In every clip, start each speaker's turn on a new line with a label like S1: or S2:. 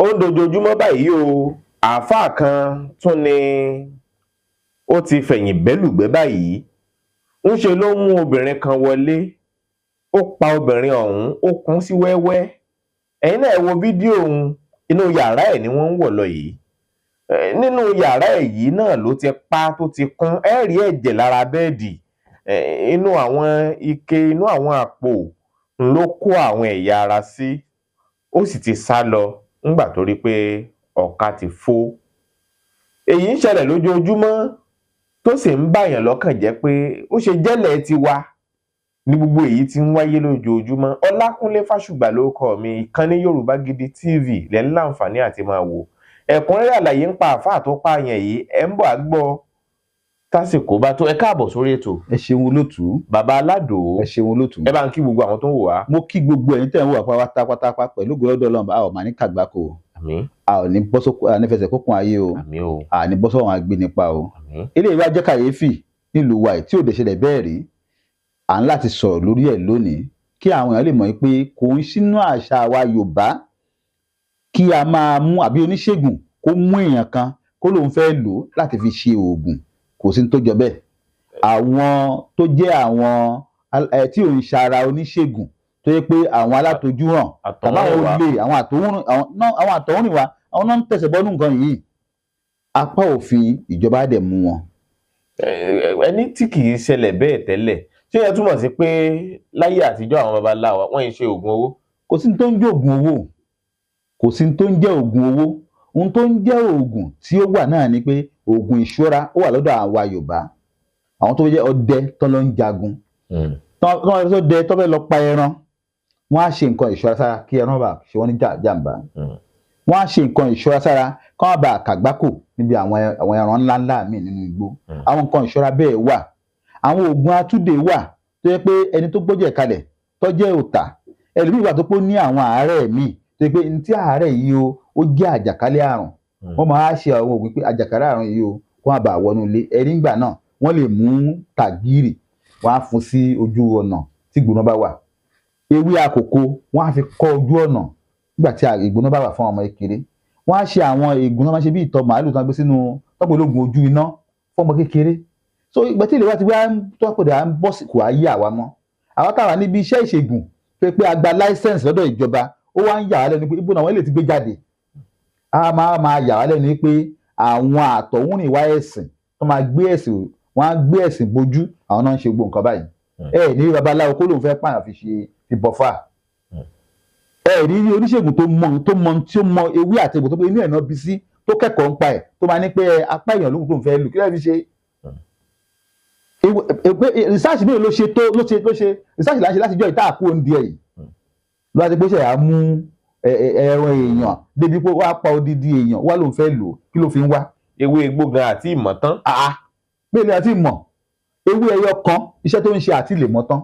S1: ó ń dojoojúmọ́ báyìí o àáfàá kan tún ni ó ti fẹ̀yìn bẹ́lùgbẹ́ báyìí ńṣe ló mú obìnrin kan wọlé ó pa obìnrin ọ̀hún ó kùn sí wẹ́wẹ́ ẹ̀yin náà wo fídíò ọ̀hún inú yàrá ẹ̀ ni wọ́n ń wọ̀ lọ yìí nínú yàrá ẹ̀ yìí náà ló ti pa tó ti kún ẹ rí ẹ̀jẹ̀ lára bẹ́ẹ̀dì inú àwọn ike inú àwọn àpò ló kó àwọn ẹ̀yà ara sí ó sì ti sá lọ ńgbà tó rí pé ọ̀ka ti fó èyí ń ṣẹlẹ̀ lójoojúmọ́ tó sì ń bàyàn lọ́kàn jẹ́ pé ó ṣe jẹ́lẹ̀ tiwa ní gbogbo èyí tí ń wáyé lójoojúmọ́. Ọlákúnlé Fásùgbà lórúkọ mi, ìkànnì Yorùbá Gidi TV lẹ́ ń láǹfààní àti máa wò. Ẹ̀kúnrẹ́rẹ́ àlàyé ń pa àfáà tó pààyàn yìí ẹ̀ ń bọ̀ á gbọ́ tásìkò bá tó. Ẹ káàbọ̀ sórí ètò.
S2: Ẹ ṣeun olótù.
S1: Bàbá Aládò.
S2: Ẹ ṣeun olótù.
S1: Ẹ bá ń kí gbogbo àwọn tó ń wò wá.
S2: Mo kí gbogbo ẹ̀yin tẹ́ ń wò wá pátápátá pẹ̀lú gbọ́dọ̀ Ọlọ́run a ò máa ní kàgbákò.
S1: Àmín.
S2: A ò ní bọ́ sókò ànífẹsẹ̀ kókun ayé o.
S1: Àmín o.
S2: A ní bọ́ sọ́wọ́n agbénipa o.
S1: Àmín.
S2: Eléyìí wá jẹ́ kàyéfì nílùú wa tí ò dẹ̀ ṣẹlẹ̀ bẹ́ẹ̀ rí. À ń láti sọ̀rọ̀ lórí ẹ̀ lónìí kí àwọn èèyàn lè mọ̀ pé kò ń sínú àṣà wa Yorùbá kí a máa mú àbí oníṣègùn kó mú èèyàn kan kó lóun fẹ́ lò láti fi ṣe oògùn, kò sí ní tó jọ bẹ́ẹ̀. Àwọn tó jẹ́ àwọn tí ò ń ṣara oníṣègùn tó yẹ pé àwọn alátojúràn tàbí àwọn olè àwọn àtọ̀húnrìnwá àwọn náà ń tẹ̀sẹ̀ bọ́nú nǹkan yìí, apá òfin ìjọba dẹ̀ mú wọn.
S1: Ẹni tí kì í ṣẹlẹ̀ bẹ́ẹ̀ tẹ́lẹ̀ ṣé ẹ túmọ̀ sí pé láyé àtijọ́ àwọn babaláwa wọ́n ń ṣe oògùn owó?
S2: Kò sí ní tó ń jẹ́ oògùn owó, kò sí ní tó ń jẹ́ oògùn owó. Ohun tó ń jẹ́ oògùn tí ó wà náà ni pé oògùn ìṣọ́ra ó wà lọ́dọ̀ àwa Yorùbá. Àwọn tó jẹ́ ọdẹ tó lọ ń jagun tó dẹ tó fẹ́ lọ pa ẹran, wọ́n á ṣe nǹkan ìṣọ́ra sára kí ẹran bá ṣe wọ́n ní jàǹbá. Wọ́n á ṣe nǹkan ìṣọ́ra sára kí wọ́n bá kàgbákò níbi àwọn ẹran ńláńlá míì nínú igbó. Àwọn nǹkan ìṣọ́ra bẹ́ẹ̀ wà. Àwọn oògùn atúndè wà tó yẹ pé ẹni tó gbọ́jẹ̀ kalẹ̀ tó jẹ́ òòtà ẹlòmíì wà tó pé ó ní àwọn àárẹ̀ míì tó yẹ pé ní tí àárẹ̀ yìí ó jẹ́ àjàkálẹ̀ àrùn. Wọ́n máa ṣe àwọn oògùn pé àjàkálẹ̀ àrùn yìí kó má bàa wọnú ilé. Ẹ̀rí ńgbà náà wọ́n lè mú tàgírì wọ́n á fún sí ojú ọ̀nà tí ìgbóná bá wà. Ewé àkókò wọ́n á fi kọ́ ojú ọ̀nà nígbà tí ìgbóná bá wà fún ọmọ kékeré. Wọ́n á ṣe àwọn ìgbóná máa ṣe bí ìtọ̀ màálù tó ń gbé sínú tọ́pọ̀ ológun ojú iná fún ọmọ kékeré. So ìgbà tí ilé wa ti wá tọ́pọ̀ dà ń bọ́ sí kò ayé àwa mọ́. Àwọn táwa níbi iṣẹ́ ìṣègùn pé a gba láísẹ̀nsì lọ́dọ̀ ìjọba ó wá ń yà wá lẹ́nu pé ibo náà wọ́n lè ti gbé jáde. A máa yà wá lẹ́nu pé àwọn àtọ̀húnrìnwá ẹ̀sìn tó máa gbé ẹ̀sìn wọ́n á gbé ẹ̀sìn bojú àwọn náà ń ṣe gbogbo nǹkan báyìí. Ní babaláwo kó lóun fẹ́ pààyàn fi ṣe bọ́fà. Rí oníṣègùn tó mọ ewé àti egbò tó pé inú ẹ̀ náà bí sí tó kẹ́kọ̀ọ́ ń pa ẹ̀ tó máa ní pé apá èèyàn lóhun tó ń fẹ́ lù kí lẹ́ẹ̀ fi ṣe. Research mi ló ṣe research láṣẹ láti jọ ìta àkó oúnjẹ yìí ló wá ti pé ṣe à mú ẹran èèyàn débi pé wàá pa odidi èèyàn wá lóun fẹ́ lò kí ló fi ń wá.
S1: Ewé egbò gan àti ìmọ̀ tán.
S2: Bẹ́ẹ̀ ni àti ìmọ̀ ewé ẹyọ kan iṣẹ́ tó ń ṣe àti lè mọ̀ tán.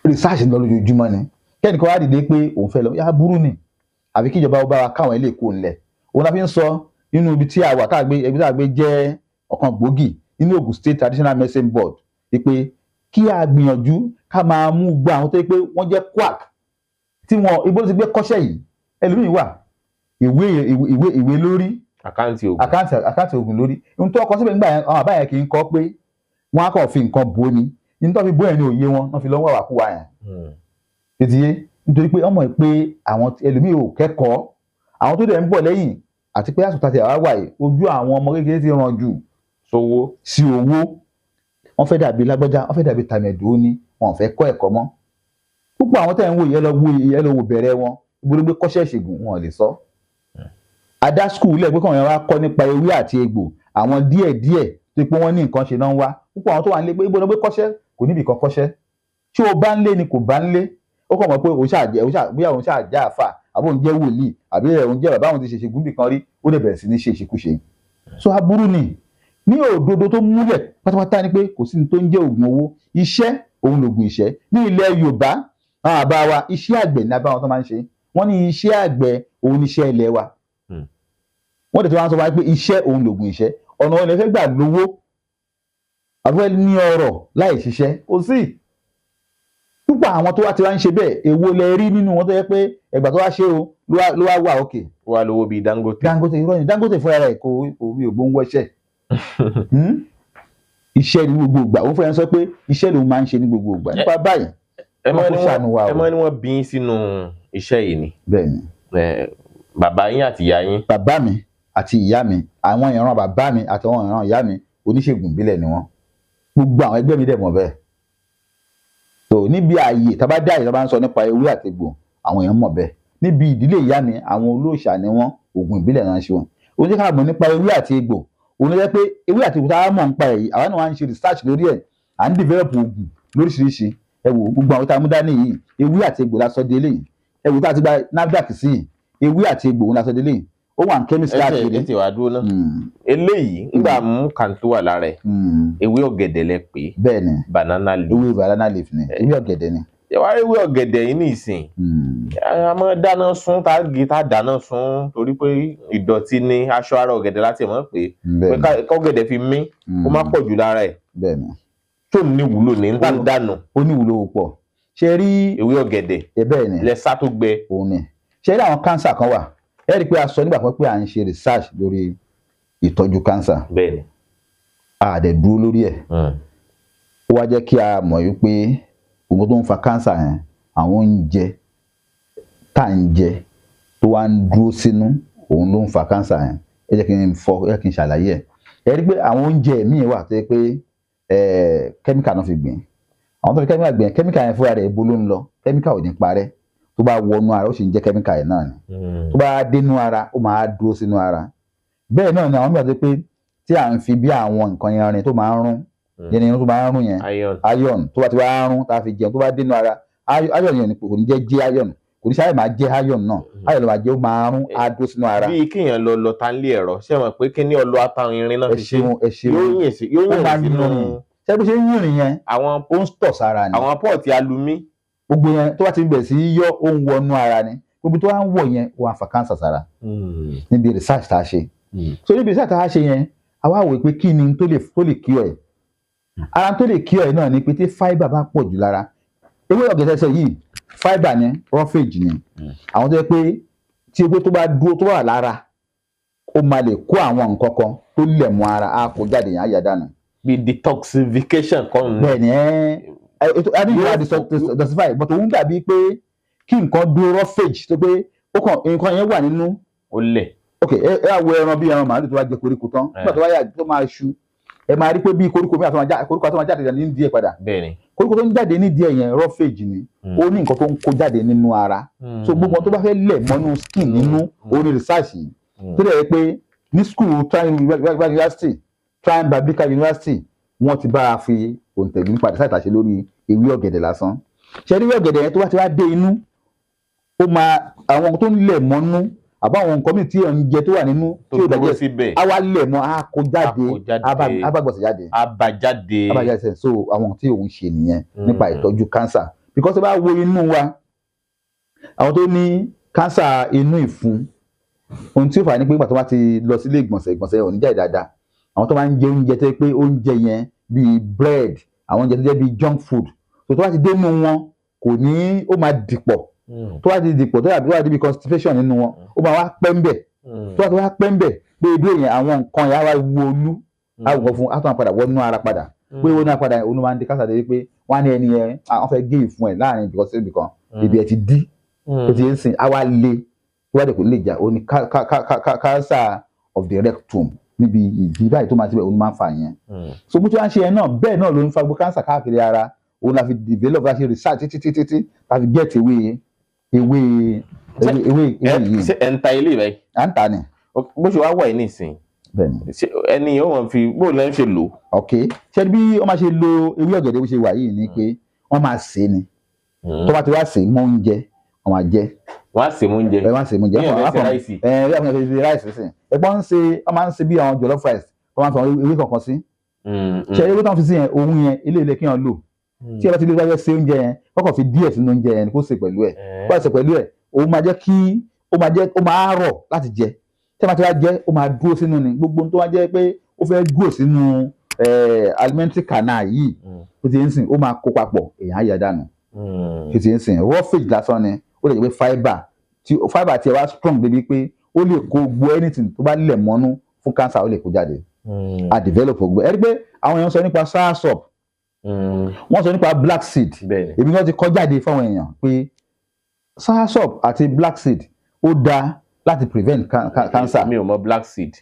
S2: Research ń lọ lójoojúmọ́ ni kẹ́nìkan wá dìde pé òun fẹ́ lọ yá burú ni àbí kí ìjọba bá wa káwọn ilé kó ńlẹ̀. Òun la fi ń sọ nínú ibi tí a wà tá a gbé jẹ́ ọ̀kan gbòógì nínú Ogun State Traditional Medicine Board pé kí a gbìyànjú ká máa mú gbọ́ àwọn tó yẹ pé wọ́n jẹ́ quack tí wọn ibo ti gbé kọ́ṣẹ́ yìí ẹlòmíì wà ìwé lórí àkáǹtì oògùn lórí. Ohun tó ọkọ síbẹ̀ nígbà yẹn àwọn àbáyẹn kì í kọ́ pé wọ́n á kàn fi nǹkan bò ní nítorí bó yẹn ní òye wọn wọ́n fi lọ́wọ́ àwàkúwà yẹn. Tètè nítorí pé ọmọ pé àwọn ẹlòmíì ò kẹ́kọ̀ọ́ àwọn tó dẹ̀ ń bọ̀ lẹ́yìn àti pé àsùtà ti àwa wà yìí ojú àwọn ọmọ kékeré ti ràn jù sí owó. Wọ́n fẹ́ dàbí lágbájá wọ́n fẹ́ dàbí tàmẹ̀dò ní wọn ò fẹ́ kọ́ ẹ̀kọ́ mọ́. Púpọ̀ àwọn tẹ̀ ń wò yẹn lọ wò bẹ̀rẹ̀ wọn gbogbo kọ́ṣẹ́ ìṣègùn wọn ò lè sọ. Adá skul lẹ̀ pé kàn yẹn wá kọ́ nípa ewé àti egbò àwọn díẹ̀ tó pé wọ́n ní nǹkan ṣe náà ń wá. Púpọ̀ àwọn tó wà nílé pé ibo náà gbé kọ́ṣẹ́ kò níbi kan kọ́ṣẹ́. Ṣé o bá ń lé ni kò bá ń lé? Ó kàn mọ̀ pé bóyá òun ṣáà já àfà àbí òun jẹ́ wòlíì àbí òun jẹ́ bàbá òun ti ṣe ṣègùn bì kan rí ó lè bẹ̀rẹ̀ sí ní ṣe ìṣekúṣe. So aburú ni ní òdodo tó múlẹ̀ pátápátá ni pé kò sí ní tó ń jẹ́ oògùn owó. Iṣẹ́ òun lògùn ìṣẹ́. Ní ilẹ̀ Yorùbá àwọn àbá wa iṣẹ́ àgbẹ̀ ní abáwọn tó máa ń ṣe. Wọ́n ní iṣẹ́ àgbẹ̀ òun ní iṣẹ́ ilẹ̀ wa. Wọ́n dẹ̀ tó wá ń sọ wá pé iṣẹ́ òun lògùn ìṣẹ́. Ọ̀nà wọn lè fẹ́ gbà lówó àbúrò ní ọrọ̀ láì ṣiṣẹ́ kò sí. Tí púpọ̀ àwọn tó wá ti wá ń ṣe bẹ́ẹ̀ èwo lẹ rí nínú wọn tó yẹ pé ẹgbà tó wá ṣe o ló wá wà òkè.
S1: wà lówó bíi Dangote.
S2: Dangote irọ́ ni Dangote fúnra rẹ̀ kò rí ògbóǹgbò iṣẹ́ iṣẹ́ ní gbogbo ìgbà òun fẹ́ràn sọ pé iṣẹ́ lòun máa ń ṣe ní gbogbo ìgbà nípa báyìí.
S1: ẹ mọ̀ ni wọ́n bí yín sínú iṣẹ́ yìí ni.
S2: Bẹ́ẹ̀ni.
S1: Bàbá yín àti ìyá yín.
S2: Bàbá mi àti ìyá mi àwọn ìran bàbá mi àti àwọn ìran ìyá mi oníṣègùn ìbílẹ̀ ni wọ́n gbogbo àwọn ẹgbẹ́ mi dẹ̀ mọ̀ bẹ́ẹ̀. So níbi ààyè tábà dá àyè tó bá ń sọ nípa ewé àti egbò àwọn èèyàn mọ̀ bẹ́ẹ̀. Níbi ìdílé ìyá mi àwọn olóòṣà ni wọ́n ògùn ìbílẹ̀ náà ṣe wọn. Oníkà mọ̀ nípa ewé àti egbò òun ló jẹ́ pé ewé àti egbò tá a mọ̀ nípa èyí àwọn náà wá ń ṣe research lórí ẹ̀ à ń develop ògùn lóríṣiríṣi ẹ wò gbogbo àwọn tá a mú dání yìí ewé àti egbò la sọ délé yìí ẹ wò tá a ti gba NAFDAC sí ewé àti egbò òun la sọ délé yìí ó wà ní chemist káàkiri.
S1: ẹ ti wá dúró náà eléyìí nígbà mú kan tó wà lára ẹ ewé ọ̀gẹ̀dẹ̀ lẹ pé.
S2: Bẹ́ẹ̀ni
S1: banana leaf.
S2: ewé banana leaf ni ewé ọ̀gẹ̀dẹ̀ ni.
S1: ẹ wá ewé ọ̀gẹ̀dẹ̀ yìí ní ìsìn a máa dáná sun tá a dáná sun torí pé ìdọ̀tí ni aṣọ ara ọ̀gẹ̀dẹ̀ láti mọ̀ pé kọ́gẹ̀dẹ̀ fi mí ó má pọ̀ jù lára ẹ̀.
S2: Bẹ́ẹ̀ni.
S1: tó ní wúlò ní níta dànù.
S2: ó ní wúlò pọ̀ ṣe rí
S1: ewé ọ̀gẹ̀dẹ̀.
S2: Bẹ́ẹ̀ni
S1: lẹ́sà tó gbẹ.
S2: òun ni ṣe rí àwọn cancer kan wà ẹ rí i pé a sọ nígbà kan pé à ń ṣe research lórí ìtọ́jú cancer.
S1: Bẹ́ẹ̀ni.
S2: a dẹ̀ dúró lórí ẹ̀. ó wá jẹ́ kí a mọ̀ wípé òun tó ń fa cancer yẹn àwọn oúnjẹ tá à ń jẹ tó wá ń dúró sínú òun ló ń fa cancer yẹn ẹ jẹ́ kí n ṣàlàyé ẹ̀. ẹ rí i pé àwọn oúnjẹ míì wà tó yẹ pé kẹ́míkà náà fi gbìn àwọn tó fi kẹ́míkà gbìn kẹ́míkà yẹn fúnra rẹ̀ ibo ló ń lọ kẹ́míkà ò ní parẹ́ tó bá wọnú ara ó sì ń jẹ́ kẹ́míkà yẹn náà ni tó bá dénú ara ó máa dúró sínú ara bẹ́ẹ̀ náà ni àwọn mìíràn tó pé tí à ń fi bí àwọn nǹkan yẹn rìn tó máa ń rún yẹn tó máa ń rún yẹn iron tó bá ti wá rún tá a fi jẹun tó bá dénú ara iron yẹn kò ní jẹ́ iron kò ní sáré máa jẹ́ iron náà iron ló máa jẹ́ ó máa rún á dúró sínú ara.
S1: bí kéèyàn lọ ta nílé ẹ̀rọ ṣé mọ̀ pé kí ní ọlọ àtàwọn irin náà fi ṣe
S2: yóò yìn sínú ṣé bó ṣe ń yìnrìn yẹn ó ń tọ̀ sára ni.
S1: àwọn pọ́ọ̀tì alumi.
S2: gbogbo yẹn tó bá ti bẹ̀rẹ̀ sí yọ ó ń wọnú ara ni gbogbo tó wá ń wọ̀ yẹn ó wá fa cancer sára níbi research tá a ṣe. so níbi research tá a ṣe yẹn a wá wò pé kí ni tó lè cure ẹ̀ ara tó lè cure ẹ̀ náà ni pé tí fibre bá pọ̀ jù lára ewé ọ̀gẹ̀dẹ̀ ṣe yìí fibre ni roughage ni àwọn tó yẹ pé tí ewé tó bá dúró tó wà lára ó máa lè kó àwọn nǹkan kan tó lẹ̀ mọ́ ara á kó jáde yẹn á yà dànù.
S1: bí detoxification kan.
S2: bẹ́ẹ̀ni a ní ìwà detoxify but òun dàbí pé kí nǹkan dúró roughage tó pé nǹkan yẹn wà nínú.
S1: ó lẹ̀.
S2: ok ẹ àwọ ẹran bí ẹran màálù tó wá jẹ koríko tán nígbà tó wáyà tó máa ṣu ẹ máa rí pé bí koríko mi àti máa jáde ní díẹ̀ padà.
S1: bẹ́ẹ̀ni.
S2: koríko tó ń jáde ní díẹ̀ yẹn roughage ni ó ní nǹkan tó ń kó jáde nínú ara so gbogbo tó bá fẹ́ lẹ̀ mọ́nú skin nínú orí research yìí tó dẹ̀ yẹ pé ní school Trine Biblical University wọ́n ti bá a fi òǹtẹ̀lú nípa research àṣẹ lórí ewé ọ̀gẹ̀dẹ̀ lásán ṣe ewé ọ̀gẹ̀dẹ̀ yẹn tó bá ti wá dé inú ó máa àwọn tó ń lẹ̀ mọ́nú àbá àwọn nǹkan mìíràn tí ẹ̀ ń jẹ tó wà nínú tí ó dàjẹ́ á wá lẹ̀ mọ́ á kó jáde abágbọ̀sẹ̀ jáde abájáde so àwọn tí òun ṣe nìyẹn nípa ìtọ́jú cancer because tó bá wo inú wa àwọn tó ní cancer inú ìfun ohun tí ó fà ní pé ìgbà tó bá ti lọ sílé ìgbọ̀nsẹ̀ ò ní jáde dáadáa àwọn tó máa ń jẹ oúnjẹ tó yẹ pé oúnjẹ yẹn bíi bread àwọn oúnjẹ tó jẹ́ bíi junk food tó bá ti dénú wọn kò ní ó máa dìpọ̀ tó bá ti dìpọ̀ tó bá ti di constipation nínú wọn ó máa wá pẹ́ ń bẹ̀ tó bá ti wá pẹ́ ń bẹ̀ pé ibi èèyàn àwọn nǹkan yẹn á wá wo olú àwòkọ́ fún àtúnwá padà wọnú ara padà pé wọnú ara padà olú máa ń di cancer dé pé wọ́n á ní ẹni yẹn àwọn fẹ́ gé ìfun ẹ̀ láàrin ibìkan ibi ẹ̀ ti dí tó ti ń sìn á wá le tó bá dẹ̀ kò lè jà ó ní cancer of the rectum níbi ìdí báyìí tó máa ti bẹ̀ òun máa ń fà yẹn so bó tí wọ́n á ṣe yẹn náà bẹ́ẹ̀ náà ló ń fa gbogbo cancer káàkiri ara òun la fi develop la ṣe research títí la fi get ewé yìí.
S1: ṣé ẹ̀ ń ta ilé rẹ̀.
S2: à ń ta ni.
S1: bó ṣe wá wà yìí nìsín
S2: bẹ́ẹ̀ni
S1: ẹni yóò wọn fi bó lẹ́ ń ṣe lò.
S2: ok ṣé bí wọ́n máa ṣe lo ewé ọ̀gẹ̀dẹ̀ bó ṣe wà yìí ni pé wọ́n máa sè é ni tó bá ti wá sè é mọ́ oúnjẹ wọ́n máa jẹ.
S1: wọ́n á sè mọ́ oúnjẹ.
S2: wọ́n á sè mọ́ oúnjẹ.
S1: wọ́n á fẹ́ ráìsì.
S2: wọ́n á fẹ́ ráìsì sí. ẹ̀gbọ́n wọ́n máa ń ṣe bí àwọn jollof rice wọ́n máa ń fi ewé kankan sí. ṣé ewé tó ń fi sí yẹn òun yẹn ilé ilé kí wọ́n lò tí ẹ bá ti lè wáyé ṣe oúnjẹ yẹn kọ́kọ́ fi díẹ̀ sínú oúnjẹ yẹn kó ṣe pẹ̀lú ẹ̀ kó ṣe pẹ̀lú ẹ̀ òun máa jẹ́ kí ó máa rọ̀ láti jẹ tí a bá ti wá jẹ ó máa dúró sínú ni gbogbo tó wá jẹ́ pé ó fẹ́ dúró sínú alimentary canal yìí ó ti ń sìn ó máa kó papọ̀ èèyàn á yà dànù kì í ti ń sìn roughage lásán ni ó lè jẹ́ pé fibre tí ẹ wá strong débi pé ó lè kó gbogbo anything tó bá lẹ̀ mọ́nú fún cancer ó lè kó jáde a develop gbogbo ẹ rí pé àwọn èèyàn sọ nípa soursop wọ́n sọ nípa black seed èmi náà ti kọ́ jáde fáwọn èèyàn pé soursop àti black seed ó dáa láti prevent cancer.
S1: mi ò mọ black seed.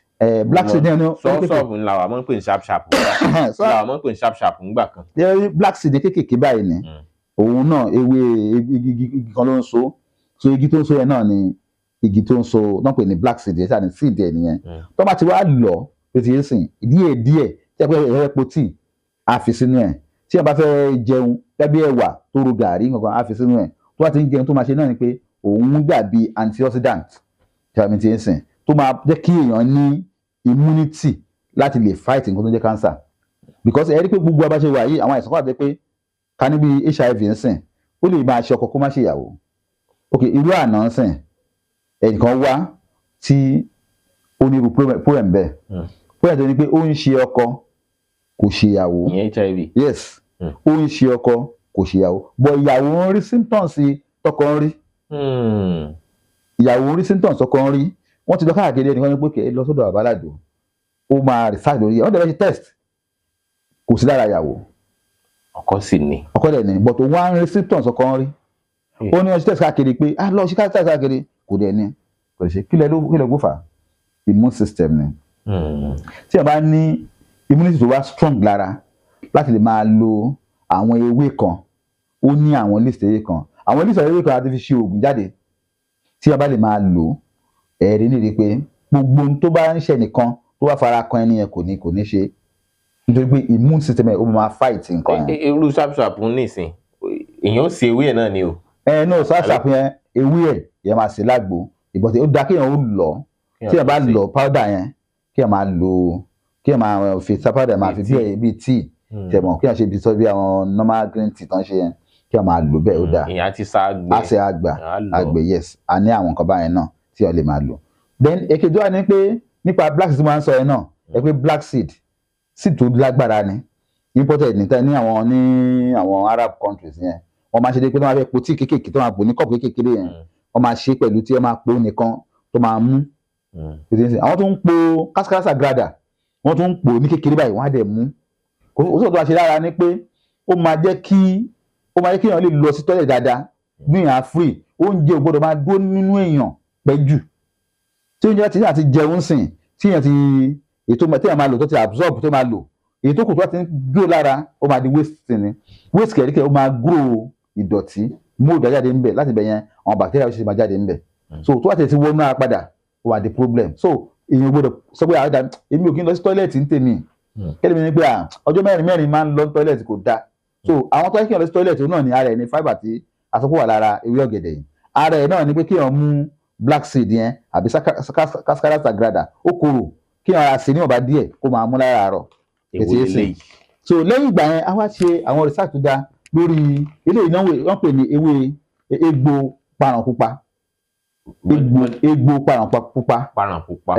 S2: Black seed náà ni
S1: soursop ńlá wa máa ń pè ní sharp sharp ńgbà kan.
S2: black seed kéékèèké báyìí ni òun náà ewé igi kan ló ń so igi tó ń so yẹn náà ni igi tó ń so náà pè ní black seed yẹn sáà ní seed ẹ nìyẹn tó bá ti wá lọ pé ti yé sìn díẹ̀ tí a pẹ́ ẹ̀rọ epo tíì á fi sínú ẹ̀ tí a bá fẹ́ jẹun dábí ẹ̀wà tó ro gàrí nǹkan á fi sínú ẹ̀ tó bá ti ń jẹun tó máa ṣe náà ni pé òun dàbí antioxidant tí a mi ti ń sìn tó máa jẹ́ kí èèyàn ní immunity láti lè fight nǹkan tó ń jẹ́ cancer because ẹ rí pé gbogbo abáṣe wà yìí àwọn àìsàn wà dé pé ká níbi HIV ń sìn ó lè máa ṣe ọkọ kó má ṣe ìyàwó ok irú àná ń sìn ẹnìkan wá tí ó ní irú problem bẹ́ẹ̀ problem tó ní pé ó ń ṣe ọkọ kò ṣe ìyàwó
S1: HIV
S2: yes ó ń ṣe ọkọ kò ṣe ìyàwó but ìyàwó ń rí symptoms tọkọ ń rí ìyàwó ń rí symptoms tọkọ ń rí wọ́n ti lọ káàkiri ẹnìkan ní pé kẹ́ ẹ lọ sọ́dọ̀ àbálàdò ó máa research lórí ẹ̀ wọ́n dẹ̀ fẹ́ ṣe test kò sí lára ìyàwó
S1: ọkọ sì ní
S2: ọkọ dẹ̀ ní but òun á ń rí symptoms ọkọ ń rí ó ní ọṣù test káàkiri pé lọ ṣe test káàkiri kò dẹ̀ ní kò ṣe kí lẹ gbófà immune system ni tí a bá ní immunity tó wá strong lára láti lè máa lo àwọn ewé kan ó ní àwọn list ewé kan àwọn list ewé kan àti fi ṣe oògùn jáde tí a bá lè máa lò ẹ̀rí nìyí pé gbogbo ohun tó bá ń ṣe nìkan tó bá fara kan ẹni yẹn kò ní ṣe nítorí pé immune system ẹ̀ ó máa fight nǹkan yẹn.
S1: irú sharp ń nìsín èèyàn ó ṣe ewé ẹ̀ náà ni o.
S2: no sharp yẹn ewé ẹ̀ yẹn máa ṣe lágbo ìbọ̀tẹ̀ ó dáa kéèyàn ó lọ tí ẹ bá lọ powder yẹn kí ẹ máa lo kí ẹ máa fi powder máa fi bíi tea tẹ̀mọ̀ kí ẹ ṣe bí àwọn normal green tea tán ṣe yẹn kí ẹ máa lò bẹ́ẹ̀ ó dáa.
S1: ìyẹn ti sá àgbẹ̀
S2: á ṣe àgbẹ̀ yes a ní àwọn nǹkan báyẹn náà tí ẹ lè máa lò. then èkejì wà ní pé nípa black seed máa ń sọ yẹn náà ẹ pé black seed tó lágbára ni imported ní àwọn Arab countries yẹn wọ́n máa ṣe dé pé tó máa fẹ́ po tíì kéékèèké tó máa pò ní kọ́ọ̀pù kéékèèké yẹn wọ́n máa ṣe pẹ̀lú tí ẹ máa po nìkan tó máa mú àwọn tó ń po Cascara Sagrada wọ́n tó ń po ní kékeré báyìí wọ́n á dẹ̀ mú ó sọ̀rọ̀ tó máa ṣe lára ni pé ó máa jẹ́ kí èèyàn lè lọ sí tọ́lẹ̀ dáadáa gbìyànjú free oúnjẹ ò gbọ́dọ̀ máa dúró nínú èèyàn pẹ́ jù tí oúnjẹ ti àti jẹun sìn tí èèyàn ti ètò tí èèyàn máa lò tó ti absorb tó máa lò èyí tó kù tó ti ń dúró lára ó máa di waste ni waste kẹ̀ríkẹ̀ ó máa grow ìdọ̀tí mold jáde ńbẹ̀ láti bẹ̀ yẹn àwọn bacteria ó sì máa jáde ńbẹ̀ so tó wà tẹ̀ sí wọnú ara padà ó wà di problem so èèyàn gbọ́dọ̀ sọ pé àádá èmi ò kí ń lọ sí tọ́ílẹ̀tì ń tèmi kẹ́lẹ́ mi ní pé ọjọ́ mẹ́rin máa ń lọ sí tọ́ílẹ̀tì kò dáa so àwọn tó yẹ kí wọ́n lọ sí tọ́ílẹ̀tì náà ní ara ẹ̀ ní fibre tí asopọ̀ wà lára ewé ọ̀gẹ̀dẹ̀ yìí ara ẹ̀ náà ní pé kí wọ́n mú black seed yẹn àbí Cascara Sagrada ó korò kí wọ́n ara sí ní ọ̀bá díẹ̀ kó máa mú lára àárọ̀ so lẹ́yìn ìgbà yẹn a wá ṣe àwọn research tó dáa lórí ilé ìnáwó wọ́n pè ní ewé egbò paràn pupa egbò paràn pupa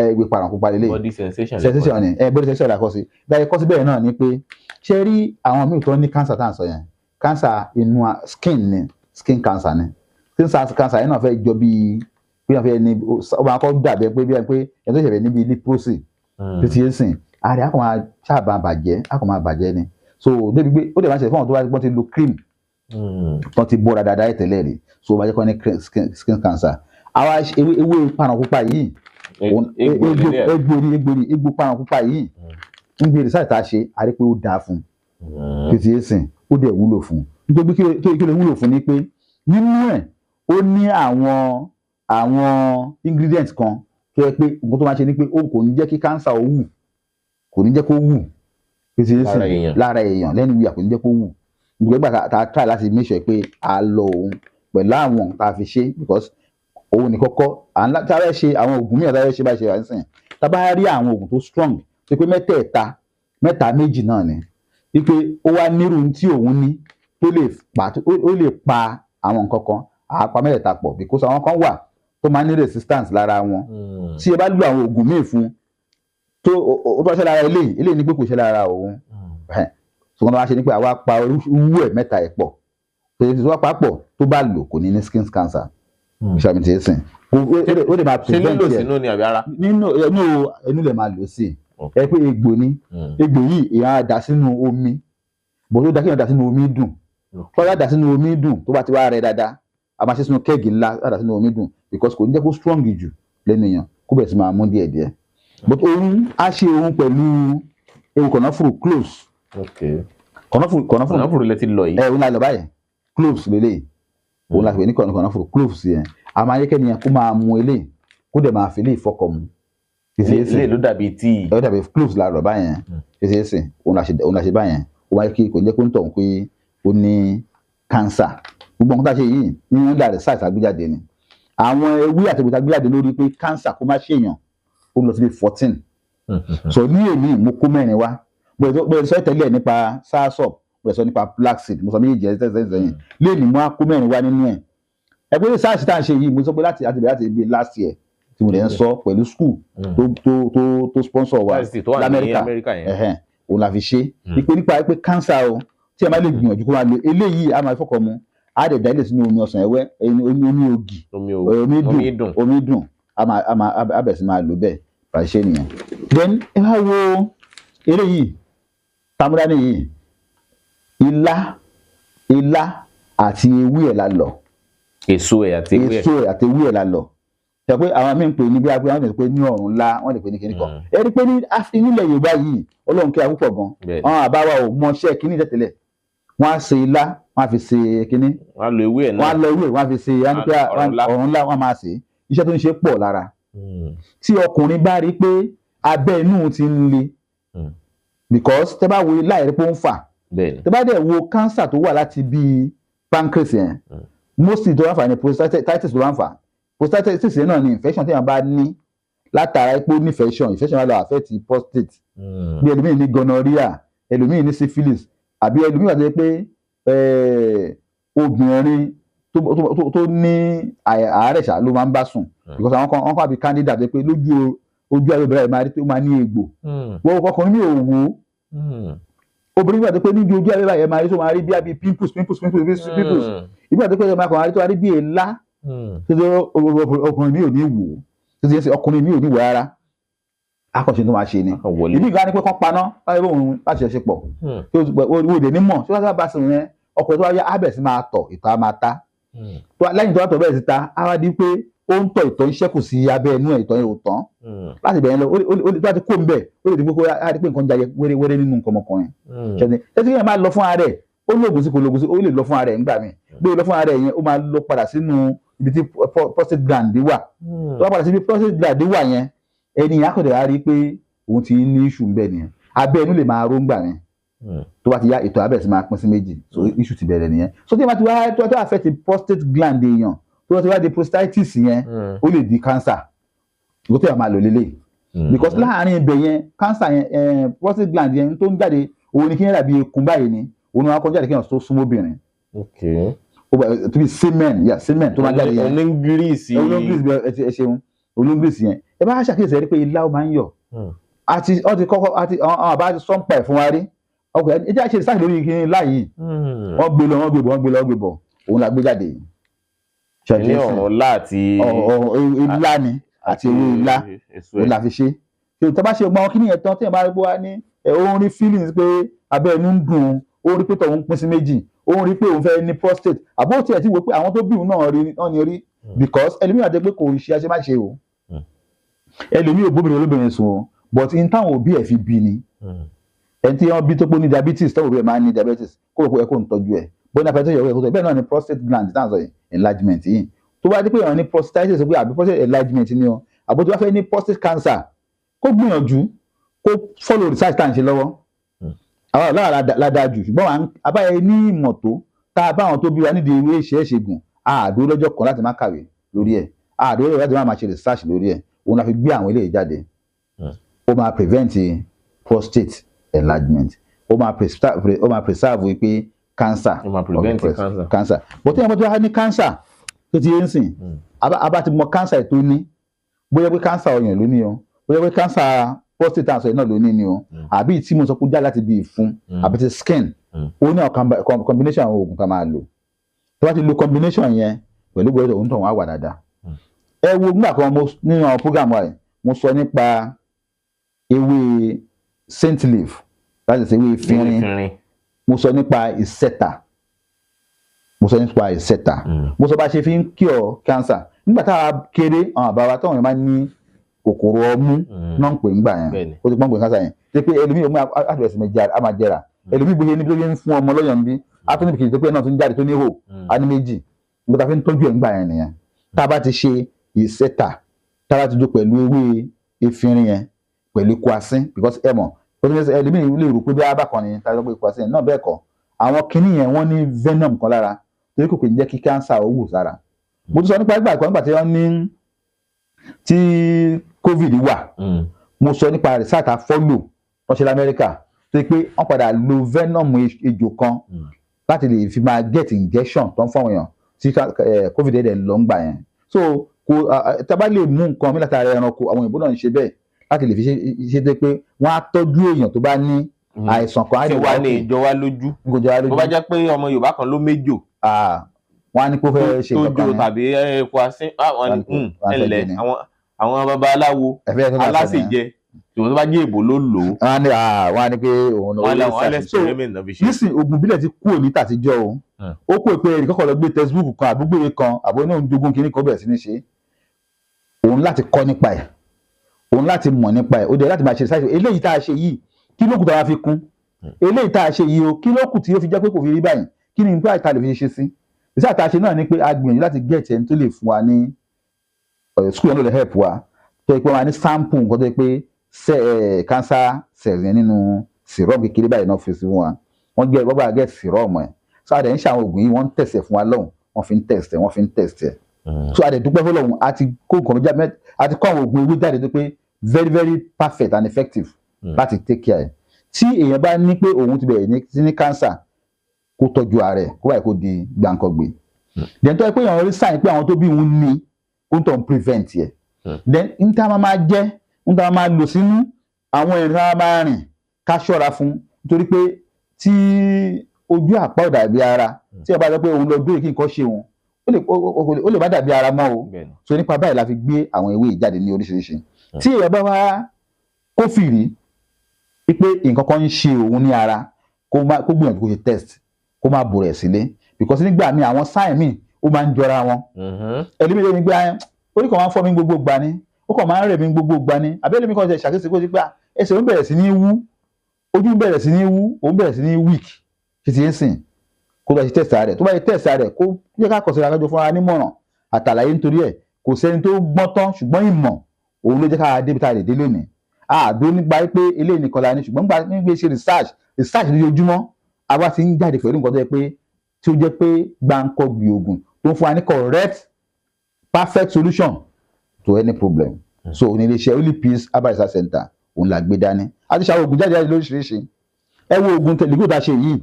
S2: egbò paràn pupa lélẹ̀
S1: body sensation
S2: ni body sensation la kọ́ sí dáyẹ kọ́ sí bẹ́ẹ̀ náà ni pé ṣe rí àwọn míì tó ní cancer tá à ń sọ yẹn cancer inú skin cancer ni skin cancer yẹn náà fẹ́ jọ bí wọ́n fẹ́ ní ọba akọ́ dàbẹ́ pé bí wọ́n pé ẹ̀ tó ṣẹ̀fẹ̀ níbi leprosy tó ti yé sìn ààrẹ akọ̀ máa ṣáàbà bàjẹ́ ni so débi pé ó dẹ̀ máa ṣe fún àwọn tó bá ti lo cream tó ti bọ́ra dáadáa ẹ̀ tẹ́lẹ̀ rí so máa jẹ́ kọ́ ní skin cancer àwa ewé paràn pupa yìí egbò paràn pupa yìí ń gbé research tá a ṣe àrí pé ó dáa fún títí ẹ̀sìn ó dẹ̀ wúlò fún nítorí kí ló wúlò fún ni pé nínú ẹ̀ ó ní àwọn ingredients kan tó yẹ pé nǹkan tó máa ṣe ni pé ó kò ní jẹ́ kí cancer ó wù kò ní jẹ́ kó wù lára èèyàn lẹ́nu ìyà kò ní jẹ́ kó wù nígbà tá a try láti make sure pé a lọ òun pẹ̀lú àwọn tá a fi ṣe because òun ní kọ́kọ́ tá a fẹ́ ṣe àwọn oògùn mìíràn tá a fẹ́ ṣe bá ṣe wà nísìnyí tá a bá rí àwọn oògùn tó strong tó pé mẹ́ta méjì náà ni wípé ó wá nírú tí òun ní tó lè pa àwọn nǹkan kan àápa mẹ́tẹ̀ẹ̀ta pọ̀ because àwọn kan wà tó máa ní resistance lára wọn tí ẹ bá lo àwọn oògùn míì fún tó o bá ṣe lára eléyìí ní pé kò ṣe lára òun ṣùgbọ́n wọ́n ṣe ni pé àwa pa owó ẹ̀ mẹ́ta ẹ̀ pọ̀ tó wá papọ̀ tó bá lò kò ní ní skin cancer ṣàmì tí ẹ sìn ó lè máa prevent
S1: ṣé lílò sínú ni àbí ara.
S2: nínú ẹnu lè máa lò sí ẹ pé egbò ni egbò yìí èèyàn á dà sínú omi bó tó dá kí èèyàn dà sínú omi dùn tó bá dà sínú omi dùn tó bá ti wá rẹ dáadáa a máa ṣe sínú kẹ́ẹ̀gì ńlá á dà sínú omi dùn because kò ní jẹ́ kó strong jù lẹ́nu èèyàn kó bẹ̀rẹ̀ sí máa mú díẹ̀díẹ̀ but òun á ṣe òun pẹ̀lú ewu kànáfùrù cloves
S1: kànáfùrù lẹ ti lọ yìí.
S2: òun la lọ báyìí cloves lélẹ̀ òun la fi ní kànáfùrù cloves yẹn a máa yẹ kẹ́niyàn kó máa mu eléyìí kó dẹ̀ máa fi eléyìí fọkọ̀ mu.
S1: ilé ló dàbí tíì.
S2: ó dàbí cloves la rọ̀ báyẹn ṣeéṣe òun la ṣe báyẹn ó máa yẹ kí kò ní jẹ́ kó ń tọ̀ pé ó ní cancer gbogbo nǹkan tá a ṣe yìí ní wọ́n dà research àgbéjáde ni àwọn ewé àti ìgbésẹ̀ àgbéjáde lórí pé cancer kó má ṣèyàn ó lọ sí 14 so ní èmi mo kó mẹ́rin wá bóyá sọ tẹ́lẹ̀ nípa soursop bóyá sọ nípa black seed mo sọ méjì jẹ́ sẹ́yìn lẹ́yìn mo á kó mẹ́rin wá nínú ẹ̀ ẹgbẹ́ research tá à ń ṣe yìí mo sọ pé láti ibi last year tí mo lè ń sọ pẹ̀lú school tó sponsor wa lamẹ́ríkà òun la fi ṣe ipe nípa pé cancer o tí ẹ má lè gbìyànjú kó máa lo eléyìí a máa fọkàn mu á dẹ̀ dálé sínú omi ọsàn ẹ̀wẹ́ omi ògì omi dùn a bẹ̀ sí máa lò bẹ́ẹ̀ bá ṣe nìyẹn. then ẹ wá wo eléyìí tamudani yìí ilá àti ewé ẹ̀ la lọ.
S1: èso ẹ̀ àti
S2: ewé ẹ̀ la lọ. ṣe pé àwọn míì ń pè ní bí wọ́n lè pè ní ọ̀run ńlá wọ́n lè pè ní kíní kan. ẹ rí i pé nílẹ̀ Yorùbá yìí Ọlọ́run kí a púpọ̀ gan. àwọn àbáwá ò mọṣẹ́ kíní tẹ̀tẹ̀lẹ̀ wọ́n á ṣe ilá wọ́n á fi ṣe kíní.
S1: wọ́n á lo ewé ẹ̀ náà.
S2: wọ́n á lo ewé wọ́n á fi ṣe ọ̀run ńlá wọ́n á máa ṣe iṣẹ́ tó ń ṣe pọ̀ lára. tí ọkùnrin bá rí i pé abẹ́ inú ti ń le because tẹ́ bá wo ilá ẹ̀rí pé ó ń fà tẹ́ bá dẹ̀ wo cancer tó wà láti bíi pancreas yẹn mostly tó wá fà ní prostatitis ló wá ń fà prostatitis yẹn náà ni infection tí wọ́n bá ní látara pé ó ní infection wà lọ affect prostate bí ẹlòmíì ní gonorrhea ẹlòmíì ní syphilis àbí ẹlòmíì wà tó yẹ pé obìnrin tó ní àárẹ̀ ṣá ló máa ń bá sùn because àwọn kan àbí candida tó yẹ pé lójú ojú ayé obìnrin máa rí pé ó máa ní egbò wọ́n ọkùnrin mi ò wò obìnrin mi wà tó pé níbi ojú ayé báyìí máa rí tó máa rí bí i pimples ìgbà tó pé ẹ máa kàn máa rí tó máa rí bí èélá tó ṣe ọkùnrin mi ò ní wò tó ṣe ọkùnrin mi ò ní wò rárá akọ̀ṣe tó máa ṣe ni ìbí ìgbà ni pé kán paná láti bó òun láti ṣe pọ̀ wo dè ní mọ̀ tí wọ́n sábà sùn yẹn ọkùnrin tó wá yá ábẹ̀ sí máa tọ̀ ìtọ̀ á máa ta lẹ́yìn tó wá tọ̀ bẹ́ẹ̀ sí ta á wá di pé ó ń tọ̀ ìtọ̀ ń ṣẹ́kù sí abẹ́ inú ẹ̀ ìtọ̀ yẹn ò tán láti bẹ̀rẹ̀ lọ ó láti kó ń bẹ̀ ó lè di pé á di pé nǹkan jayẹ wéré nínú nǹkan ọmọkùnrin ṣẹ́ni ẹtí yẹn máa lọ fún ara ẹ̀ ó lóògùn sí kò lóògùn sí ó lè lọ fún ara ẹ̀ nígbà míì bí ó lọ fún ara ẹ̀ yẹn ó máa lọ padà sínú ibi tí prostate gland wà tó bá padà sí ibi prostate gland wà yẹn ẹni akọ̀dẹ̀ á rí pé òun ti ní issue ń bẹ̀ nìyẹn abẹ́ inú lè máa ró ń gbà yẹn tó bá ti yá ìtọ̀ abẹ́ sì máa pín sí méjì so issue ti bẹ̀rẹ̀ nìyẹn so tí wọ́n ti wá tó affect prostate gland èèyàn tó ti wá di prostatitis yẹn ó lè di cancer ìwé tó yà máa lò lélẹ̀ because láàárín ibẹ̀ yẹn cancer yẹn prostate gland yẹn tó ń jáde òun ni kí yẹn dàbí ekun báyìí ni òun ni wọn kọ́ jáde kí yẹn tó súnmọ́ obìnrin tó bí semen tó máa jáde yẹn
S1: olóńgírísì
S2: ẹ ṣeun olóńgírísì yẹn ẹ bá ṣàkíyèsí ẹ rí pé ilá ó máa ń yọ àti àwọn àbá sọ́ǹpà ẹ̀ fún wa rí ọkọ̀ ẹ jẹ́ àṣẹ ìsáàkì lórí kí ní láàyè wọ́n gbé bọ̀ òun la gbé jáde
S1: ní ọ̀rọ̀ ńlá àti
S2: ilá ni àti ewé ilá òun la fi ṣe tó bá ṣe gbọ́n kí ní ẹ̀tàn tí ẹ̀ bá rí bó wá ní òun rí feelings pé abẹ́ ẹnu ń dùn òun rí pé tọ̀hún pín sí méjì òun rí pé òun fẹ́ ní prostate àbó tiẹ̀ ti wò pé àwọn tó bí òun náà rí because ẹlòmíràn jẹ́ pé kò ṣe àṣemáṣe o ẹlòmíràn òbóbìnrin olóbìnrin sùn o but in táwọn òbí ẹ̀ fi bí ni ẹni tí wọ́n bí tó pé ní diabetes táwọn òbí ẹ̀ máa ń ní diabetes kó o kó ń tọ́jú ẹ̀ bóyá apẹ̀tẹ̀ yọ̀wé ẹ̀kọ́ bẹ́ẹ̀ náà ni prostate gland táwọn sọ enlargement yìí tó bá dé pé èèyàn ní prostatitis pé àbí prostate enlargement ni o àbó tó bá fẹ́ ní prostate cancer kó gbìyànjú kó follow research tá à ń ṣe lọ́wọ́ àwọn ọ̀la ládájú ṣùgbọ́n abáyẹ ní ìmọ̀ tó tá a bá àwọn tó bí wa nídìí ewé ìṣègùn àdó lọ́jọ́ kan láti má kàwé lórí ẹ̀ àdó lọ́jọ́ láti má ṣe research lórí ẹ̀ òun la fi gbé àwọn eléyìí jáde ó máa prevent prostate enlargement ó máa preserve wípé cancer
S1: ó máa prevent
S2: cancer but tí wọ́n bá ní cancer tó ti yé ń sìn abá ti mọ cancer tó ní bóyá pé cancer ọyàn ló ní o bóyá pé cancer prostate cancer náà ló ní ni o àbí tí mo sọ pé já láti bí ìfun àbí ti skin ó ní combination àwọn oògùn tá máa lò tó bá ti lo combination yẹn pẹ̀lú gbọ́dọ̀ òun tó wọ́n á wà dáadáa. Ẹ wo nígbà kan nínú àwọn program wa yìí mo sọ nípa ewé saint leaf láti ṣe ewé efinrin, mo sọ nípa ìsẹ̀tà, mo sọ bá ṣe fi ń cure cancer. Nígbà tá a kéré àwọn àbá wa táwọn èèyàn máa ń ní kòkòrò ọmú náà ń pè nígbà yẹn ó ti pọ́n pè cancer yẹn ṣe pé ẹlòmíì ọmọ àtúbẹ̀sẹ̀ á máa jẹrà, ẹlòmíì bóyá níbi tó yẹ ń fún ọmọ lọ́yàn bí atúnibì kìí tó pé náà tó ń jáde tó ní hò á ní méjì nígbà tá a fi ń tọ́jú ẹ̀ nígbà yẹn nìyẹn. Tá a bá ti ṣe ìsẹ̀tà tá a bá ti jó pẹ̀lú ewé efinrin yẹn pẹ̀lú kwasín because ẹ mọ̀ ẹlòmíì lè rò pé bí abákan ni tá a lọ pé kwasín náà bẹ́ẹ̀ kọ́ àwọn kinní yẹn wọ́n ní venom kan lára torí kò kì í jẹ́ kí cancer ó wù sára. Mo tún sọ nípa nígbà tí wọ́n ní tí covid wà mo sọ nípa research follow wọ́n ṣe lamẹ́ríkà tó yẹ pé wọ́n padà lo venom ejò kan láti lè fi máa get injection tó ń fún àwọn èèyàn tí covid dẹ̀ lọ ń gbà yẹn. So kò tá a bá lè mú nǹkan mi látara ẹranko àwọn òyìnbó náà ń ṣe bẹ́ẹ̀ láti lè fi ṣe dé pé wọ́n á tọ́jú èèyàn tó bá ní àìsàn kan.
S1: tí wàá ní ìjọ wa lójú tó bá jẹ́ pé ọmọ Yorùbá kan ló méjò
S2: wọ́n á ní kó fẹ́ ṣe
S1: nǹkan tó tàbí kwasín ẹ̀lẹ́ àwọn babaláwo alásèjẹ ìwọ tó bá jẹ́ èbó ló lò ó.
S2: wọ́n á ní pé òun náà
S1: wọ́n lẹ́sìpẹ̀rẹ́mẹ̀ntì náà fi ṣe.
S2: nísìnyí oògùn ìbílẹ̀ ti kúrò ní tàtijọ́ o ó kó pé ẹnì kọ́kọ́ lọ gbé textbook kan àbúgbòye kan àbọ̀ ní òun jogún kínní kan bẹ̀rẹ̀ sí ní ṣe òun láti kọ́ nípa ẹ̀ òun láti mọ̀ nípa ẹ̀ ó dẹ̀ láti máa ṣe ṣáìṣe eléyìí tá a ṣe yìí kí ló kù tá a fi kún eléyìí tá a ṣe yìí o kí ló kù tí ó fi jẹ́ pé kò fi rí báyìí kí ni nípa ìta lè fi ṣe sí ìṣe àtàṣe náà ni pé a gbìyànjú láti get ẹni tó lè fún wa ní school yẹn ló lè help wa tó yẹ pé wọn á ní sample nǹkan tó yẹ pé cancer cells yẹn nínú serum kékeré báyìí náà fi sí wa wọ́n bá get serum ẹ̀ so àdé ń ṣe àwọn oògùn yìí wọ́n ń tẹ̀sẹ̀ fún wa lọ́hùn wọ́n fi ń test ẹ̀ so àdé dúpẹ́ fọlọ́hùn àti kó nǹkan méjì àti kó àwọn oògùn ewé jáde tó pé very very perfect and effective láti take care ẹ̀ tí èèyàn bá ní pé òun ti bẹ̀rẹ̀ ní cancer kó tọ́jú ara ẹ̀ kó báyìí kó di gbàǹkangbè then tó yẹ pé èèyàn rí sign pé àwọn tó bí òun ní kó tó ń prevent yẹ then n tá máa jẹ́ n tá máa lò sínú àwọn ẹ̀rín tá máa rìn ká ṣọ́ra fún nítorí pé tí ojú àpá ò dàbí ara tí ẹ bá sọ pé òun lọ dúró kí nǹkan ṣe òun ó lè má dàbí ara mọ́ o so nípa báyìí la fi gbé àwọn ewé ìjáde ní oríṣiríṣi tí èèyàn bá wá kófìrí pé nǹkan kan ń ṣe òun ní ara kó gbìyànjú kó ṣe test kó má bò rẹ̀ sílé because nígbà míì àwọn sáìn míì ó máa ń jọra wọn ẹlẹ́mìí ní gbé orí kan máa ń fọ́ mi gbogbo gbà ní ó kàn máa ń rẹ̀ mí gbogbo gbà ní àbẹ́lẹ́ mi kan ṣe ṣàkíyèsí kó ti pé ẹsẹ̀ òun bẹ̀rẹ̀ sí ní wú ojú ń bẹ̀rẹ̀ sí ní wú òun bẹ̀rẹ̀ sí ní weak ṣe ti ń sìn kó lọ ṣe test rẹ̀ tó bá ṣe test rẹ̀ kó yẹ ká kọ̀ sí akájọ fúnra nímọ̀ràn àtàlàyé nítorí ẹ̀ kò sẹ́ni tó gbọ́n tán ṣùgbọ́n ìmọ̀ òun ló jẹ́ ká débi tá a lè dé lónìí àdó nígbà pé eléyìí nìkan la ní ṣùgbọ́n nígbà ṣe research lójoojúmọ́ àwa ti ń jáde pẹ̀lú nǹkan tó yẹ pé tí ó jẹ́ pé gbáǹkọ́gbì oògùn tó ń fún wa ní correct perfect solution to any problem so oníléeṣẹ́ Holy Peace Herbal Research Center òun la gbé dání a ti ṣàwọn oògùn jáde lóríṣiríṣi ẹ wo oògùn lego tá a ṣe yìí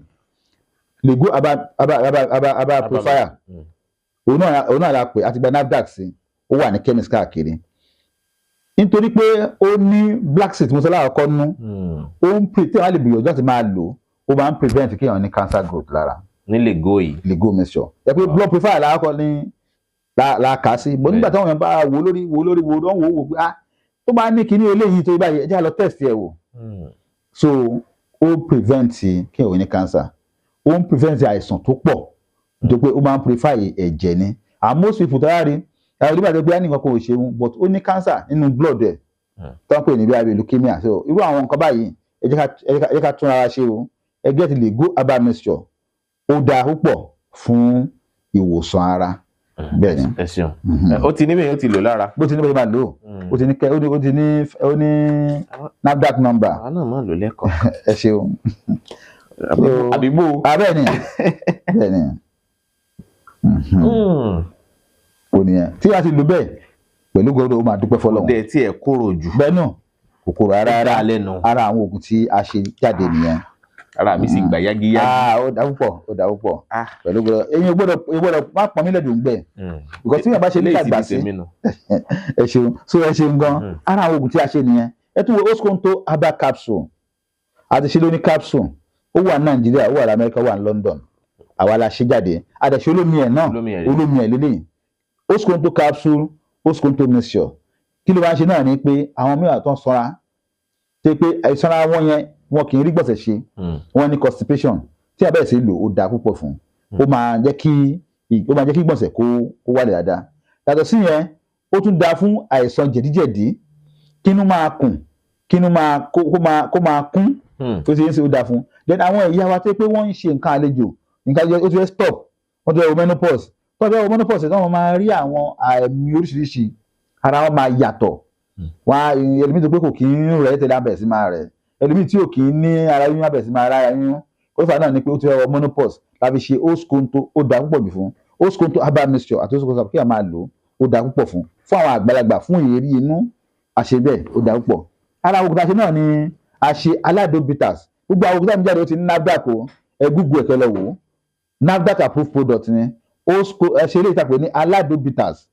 S2: lego herbal purifier òun náà la pè àti gba NAFDAC sí ó wà ní chemist káàkiri nítorí pé ó ní black seed mo sọ láàkọ́ nú ó ń pè tí wọ́n á lè gbìyànjú láti máa lò ó máa ń prevent kéèyàn ní cancer growth lára
S1: ní lego yìí
S2: lego mixture ẹ pé blood purifier láàkọ́ ní la kà á sí bó nígbà táwọn èèyàn bá wò lórí wọ́n wò pé tó bá ní kíní eléyìí tó báyìí ẹ jẹ́ lọ test ẹ̀ wò so ó prevent kéèyàn ní cancer ó ń prevent àìsàn tó pọ̀ nítorí pé ó máa ń purify ẹ̀jẹ̀ ni and most people tó yára rí ẹ̀rọ nígbà tó gbé á ní nǹkan kò ṣe wọn but ó ní cancer nínú blood ẹ̀ tó ń pè ní bí leukemia so irú àwọn nǹkan báyìí ẹ jẹ́ ká tún ara ṣe o ẹ get lego herbal mixture ó dáa púpọ̀ fún ìwòsàn ara bẹ́ẹ̀ ni.
S1: ẹ ṣeun ó ti ní bẹ́ẹ̀ ó ti lò lára.
S2: bó ti ní bẹ́ẹ̀ máa lò ó ní NAFDAC number.
S1: àwọn náà máa lò lẹ́kọ̀ọ́.
S2: ẹ ṣeun.
S1: àbíbò.
S2: bẹ́ẹ̀ ni bẹ́ẹ̀ ni. ó nìyẹn tí a ti lò bẹ́ẹ̀ pẹ̀lú gbọ́dọ̀ ó máa dúpẹ́ fọlọ́run.
S1: ọdẹ tí ẹ kóró jù.
S2: bẹ́ẹ̀ náà kòkòrò ara àwọn oògùn tí a ṣe jáde nìyẹn.
S1: ara mi sì gbà yágíyágí.
S2: ó dá púpọ̀ pẹ̀lú gbọ́dọ̀ eyín gbọ́dọ̀ má pọn mílẹ̀ dùn gbẹ. because tí yàrá bá ṣe ní àgbà sí ẹ ṣeun gan ara àwọn oògùn tí a ṣe nìyẹn ẹ tún wo Oskonto herbal capsule àti ṣe lóní capsule ó wà ní Nàìjíríà ó wà ní Amẹ́ríkà ó wà ní London àwa la ṣe jáde àdẹ̀ṣe olómi ẹ̀ náà olómi ẹ̀ lélẹ́yìn Oskonto capsule Oskonto mixture kí ló bá ń ṣe náà ni pé àwọn mìíràn tó ń sanra ṣe pé ìsanra wọn yẹn wọn kì í rí gbọ̀nsẹ̀ ṣe wọn ní constipation tí a bẹ̀rẹ̀ sí lò ó dáa púpọ̀ fún ó máa jẹ́ kí gbọ̀nsẹ̀ kó wálẹ̀ dáadáa yàtọ̀ sí yẹn ó tún dáa fún àìsàn jẹ̀díjẹ̀dí kínú máa kùn kínú máa kó máa kún tó ti ń ṣe ó dáa fún then àwọn ìyá wa tó pé wọ́n ń ṣe nǹkan àlejò ó ti fẹ́ stop wọ́n ti fẹ́ wo menopause tó fẹ́ wo menopause tí wọ́n máa rí àwọn àmì oríṣiríṣi ara wọn máa yàtọ̀ wọn ẹlòmíì tó pé kò kí ń rẹ̀ tẹ̀lé abẹ̀ sí máa rẹ̀ ẹlòmíì tí ò kí ń ní ara yún abẹ̀ sí máa ra ara yún ó fà náà ni pé ó ti fẹ́ wọ menopause láfi ṣe Oskonto ó dáa púpọ̀ jù fún Oskonto herbal mixture àti Oskonto kí a máa lò ó dáa púpọ̀ fún àwọn àgbàlagbà fún ìrírí inú àṣẹ bẹ́ẹ̀ ó dáa púpọ̀ ara òkúta ṣe náà ni a ṣe aládùn bitters gbogbo àwọn òkúta mi jáde ó ti ní NAFDAC o Google ẹ̀kẹ́ lọ wò ó NAFDAC approved product ni ṣe ilé ìtàpé ní aládùn bitters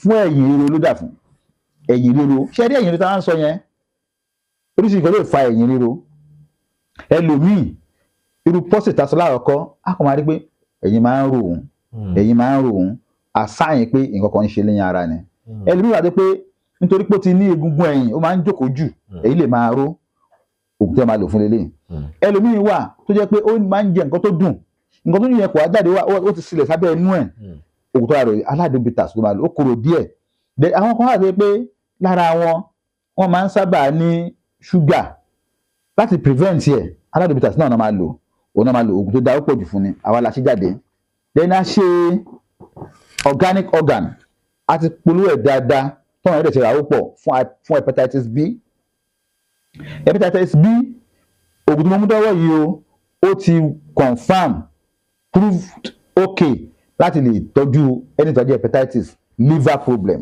S2: fún ẹ̀yìn ríro ló dà fún ẹ̀yìn ríro ṣé rí ẹ̀yìn ríro tí wọ́n ń sọ yẹn oríṣiríṣi kan lè fa ẹ̀yìn ríro ẹlòmíì irú pọ́sì tasọ láàkọ́ á kàn máa rí pé ẹ̀yìn máa ń ro òun àsáyìn pé nǹkan kan ń ṣe lẹ́yìn ara ni ẹlòmíì wà dé pé nítorí pé ó ti ní egungun ẹ̀yìn ó máa ń jókòó jù èyí lè máa ró òògùn tí wọ́n máa lò fún lélẹ̀ ẹlòmíì wà tó jẹ́ pé ó máa ń jẹ nǹkan tó dùn yẹn kò wá jáde ó ti sílẹ̀ sábẹ́ inú ẹ̀ òògùn tó rà rẹ̀ aládùn bitters ló máa lò ó korò díẹ̀ àwọn kan wà dé pé lára wọn máa ń sábà ní ṣúgà láti prevent ẹ̀ aládùn bitters náà máa lò òògùn tó dáa ó pọ̀ jù fún ni àwa la ṣe jáde then a ṣe organic organ àti polówó ẹ̀ dáadáa tọ́nà ẹ̀dẹ̀ ti rà ó pọ̀ fún hepatitis B ògùn tó mọ́ mú dọ́wọ́ yìí ó ti confam proved okay láti lè tọ́jú ẹni tọ́jú hepatitis liver problem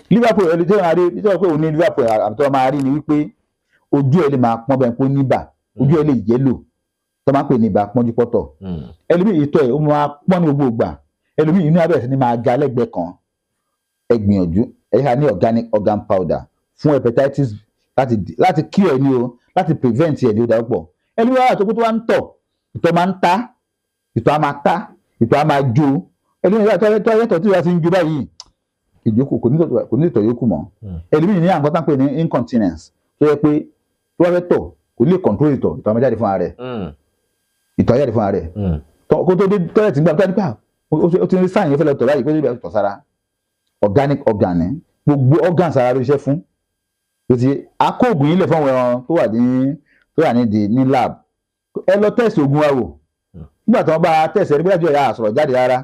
S2: liver problem ẹni tí wọ́n rí nítorí pé òun ní liver problem àbí tí wọ́n máa rí ni wípé ojú ẹ̀ lè máa pọ́n bẹ́ẹ̀ pé níbà ojú ẹ̀ lè yẹ́lò tó máa ń pè ní ibà pọ́njú pọ́tọ̀ ẹlòmíì ìtọ̀ ẹ̀ ó máa pọ́n ní gbogbo ìgbà ẹlòmíì inú abẹ́rẹ́ sí ni máa ga lẹ́gbẹ̀ẹ́ kan ẹ gbìyànjú ẹ ní organic organ powder fún hepatitis láti cure ẹ ní o láti prevent ẹ ní o dápọ̀ ẹlòmíì wà tó kó tó wá ń tọ̀ ìtọ̀ máa ń ta ìtọ̀ á máa ta ìtọ̀ á máa jó ẹlòmíì wà tó ayẹ́tọ̀ tí wọ́n ti ń jó báyìí ìjókòó kò ní ìtọ̀ yókù mọ́ ẹlòmíì ní àǹkọ́ tá ń pè ní incontinence tó yẹ pé tó wá fẹ́ tọ̀ kò ní lè control ìtọ̀ á máa jáde fún ara rẹ̀ ìtọ̀ á jáde fún ara rẹ̀ kó tó dé tọ́lẹ̀tì gbà tó nípa ó ti ń rí sáyìn yẹn fẹ́ lọ tọ̀ báyìí kó tó dé tọ̀ sára organic organ ni gbogbo organs ara ló ṣiṣẹ́ fún tó ti akóògùn yìí lè fún àwọn tó wà ní lab ẹ lọ test oògùn wa wò nígbà tí wọ́n bá test ẹ nígbà tí ọ̀yà àsọ̀rọ̀ jáde rárá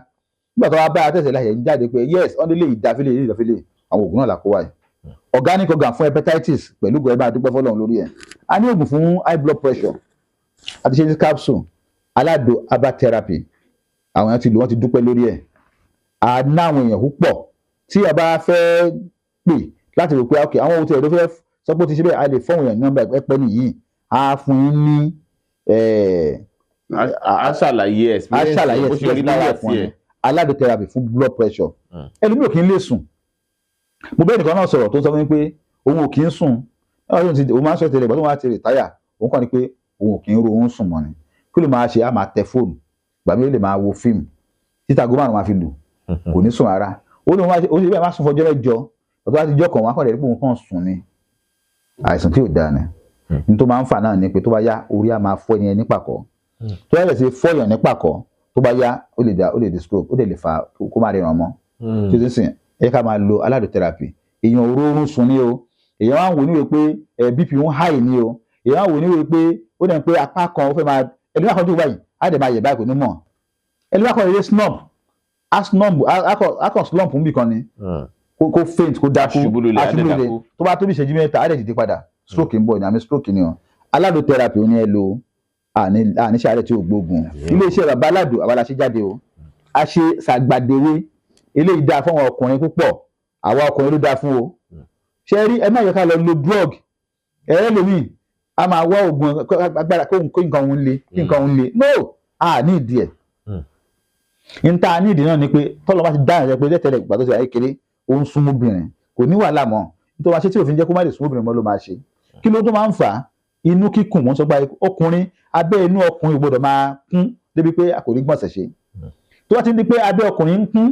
S2: nígbà tí wọ́n bá test ẹ láyé ń jáde pé yes wọ́n lè ìdáfẹ́lẹ̀ àwọn oògùn náà là kó wáyé organic organ fún hepatitis pẹ̀lú gbọ́ ẹ bá dúpẹ́ fọlọ́run lórí ẹ̀ a ní oògùn fún high blood pressure àti ṣe capsule aládò herbal therapy àwọn èèyàn ti lò wọ́n ti dúpẹ́ lórí ẹ̀ a ná àwọn èèyàn púpọ̀ tí a bá fẹ́ pè láti rò pé ok àwọn ohun tí ẹ̀rọ fẹ́ sọ pé ó ti ṣe bẹ́ẹ̀ a lè fọ́wọ́n èèyàn nọ́mbà ẹ̀pẹ́ nìyí a fún yín ní
S1: a ṣàlàyé
S2: experience fún yín aládò therapy fún blood pressure ẹlòmíì ò kí ń lè sùn mo bẹ́ẹ̀ nìkan náà sọ̀rọ̀ tó sọ fún mi pé òun ò kí ń sùn òun máa ń sọ tẹ́lẹ̀ ìgbà tó máa ti rìtáyà òun kàn ní pé òun ò kí ń ro òun sùn mọ́ ni kí ló máa ṣe á máa tẹ fóònù gbàgbé lè máa wo fíìmù títà gómìnà máa fi lù kò ní sùn rárá ó ní bẹ́ẹ̀ máa sùn fọjọ́ mẹ́jọ ọ̀tọ́ láti jọ́ kan wọn akọ̀rẹ́ pé òun kàn sùn ni àìsàn tí ò dáa ni ní tó máa ń fà náà ni pé tó bá yá orí á máa fọ́ ẹni ẹ nípàkọ́ tó yẹ sí fọ́yàn nípàkọ́ tó bá yá ó lè di stroke ó lè fà kó má ríran mọ́ tó ti sìn ẹ ká máa lo aládò therapy èèyàn òórùn sùn ni o èèyàn wá ń wò níwèé pé bp ń high ni o èèyàn wá wò níwèé pé ó dẹ̀ pé apá kan ó fẹ́ máa ẹni wá kan tó báyìí á dẹ̀ máa yẹ̀ báyìí kò ní mọ̀ ẹni wá kan lè snub akọ slump ń bì kan ni kó faint kó dákú aṣubúlẹ̀ tó bá tóbi ìṣẹ́jú mẹ́ta á dẹ̀ dìde padà stroke ń bọ̀ ní àmì stroke ni o aládò therapy ó ní ẹ lo àníṣe àárẹ̀ tí ò gbógun iléeṣẹ́ bàbá aládò àwa ṣe jáde o a ṣe ṣàgbàdéwé eléyìí dáa fún àwọn ọkùnrin púpọ̀ àwa ọkùnrin ló dáa fún o ṣe rí ẹ má yẹ ká lọ lo drug ẹ̀rẹ́ lómi a máa wá oògùn agbára kó nǹkan òun le kí nǹkan òun le no a ní ìdí ẹ̀ níta ní ìdí náà ni pé tọ́lọ́ bá ti dá ẹ̀rẹ́ pé tẹ́tẹ́lẹ̀ ìgbà tó ti ayé kéré ó ń súnmọ́ obìnrin kò ní wàhálà mọ́ nítorí wàá ṣe tí òfin jẹ́ kó má lè súnmọ́ obìnrin mọ́ ló máa ṣe kí ló tó máa ń fà á inú kíkùn mọ́ sọ pé ọkùnrin abẹ́ inú ọkùnrin gbọ́dọ̀ máa kún débi pé a kò rí gbọ̀nsẹ̀ ṣe tó bá ti ń di pé abẹ́ ọkùnrin ń kún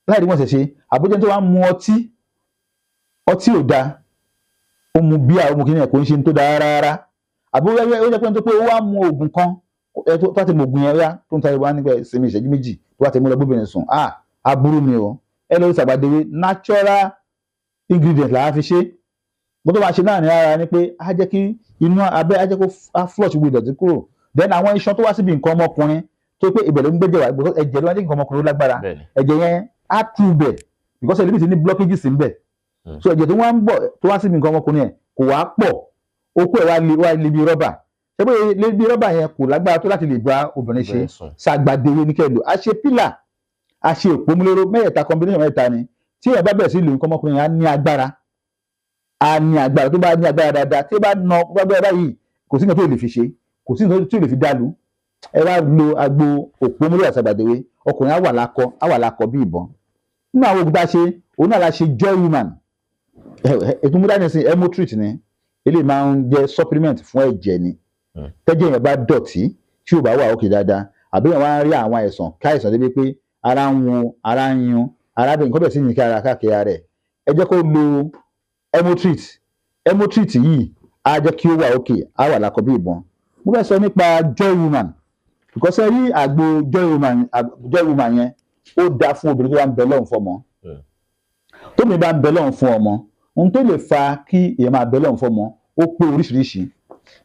S2: láì rí gbọ̀nsẹ̀ ṣe àbójẹ́ tó wá mu ọtí ò dáa ó mu bíà ó mu kí ni ẹ̀ kò ń ṣe tó dáa rárá àbúrò ó jẹ́ pé tó pé ó wá mu oògùn kan tó bá ti mu oògùn yẹn yá tó ń ta ìwà nígbà ìsinmi ìṣẹ́jú méjì tó bá ti mú lọ bóbìnrin sùn aburú ni o ẹ lórí sàgbàdéwé natural ingredient là á fi ṣe bó tó bá ṣe náà ní ara ni pé á jẹ́ kí inú abẹ́ á jẹ́ kó flush gbogbo ìdọ̀tí kúrò then àwọn iṣan tó wá síbi nǹkan ọmọkùnrin tó pé ìbẹ̀rẹ̀ ń gbẹ́jẹ̀ wá because ẹ̀jẹ̀ ló wá jẹ́ nǹkan ọmọkùnrin ó lágbára ẹ̀jẹ̀ yẹn á tú bẹ̀ because ẹ̀lẹ́bìtì ní blockages ń bẹ̀ so ẹ̀jẹ̀ tó wá ń bọ̀ tó wá síbi nǹkan ọmọkùnrin yẹn kò wá pọ̀ okó ẹ̀ wá lé bí rọ́bà ṣé pé lé bí rọ́bà yẹn kò lágbára tó láti lè bá obìnrin ṣe ṣàgbàdéwé ní kẹ́lò a ṣe pílà a ṣe òpómúléró mẹ́ẹ̀ta combination mẹ́ta ni tí ẹ̀ bá bẹ̀rẹ̀ sí ìlú nǹkan ọmọkùnrin yẹn á ní agbára tó bá ní agbára dáadáa tí ó bá na gbàgbára báyìí kò sí nǹkan tó lè fi ṣe kò sí nǹkan tó lè fi dàlú ẹ wá lo agbo òpómúléró àṣàgbàdéwé ọkùnrin á wà lákọ bí ìbọn nínú àwọn oògùn tá a ṣe òun náà la ṣe joy woman ètò múdà ní sin hemotrit ni eléyìí máa ń jẹ́ supplement fún ẹ̀jẹ̀ ni tẹ́jẹ̀ yẹn bá dọ̀tí tí ò bá wà òkè dáadáa àbí yẹn wá ń rí àwọn àìsàn káìsàn débi pé ara ń wun ara ń yun arábìnrin kọ́ bẹ̀ sí ní kí ara káàkiri ara rẹ̀ ẹ jẹ́ kó lo hemotrit yìí á jẹ́ kí ó wà òkè á wà lákọ bí ìbọn mo fẹ́ sọ nípa joy woman because ẹ rí àgbo joy woman yẹn ó dáa fún obìnrin tó bá ń bẹ lọ́hùn fọ́mọ tóbi bá ń bẹ lọ́hùn fún ọmọ ohun tó lè fa kí èèyàn máa bẹ lọ́hùn fọ́mọ ó pé oríṣiríṣi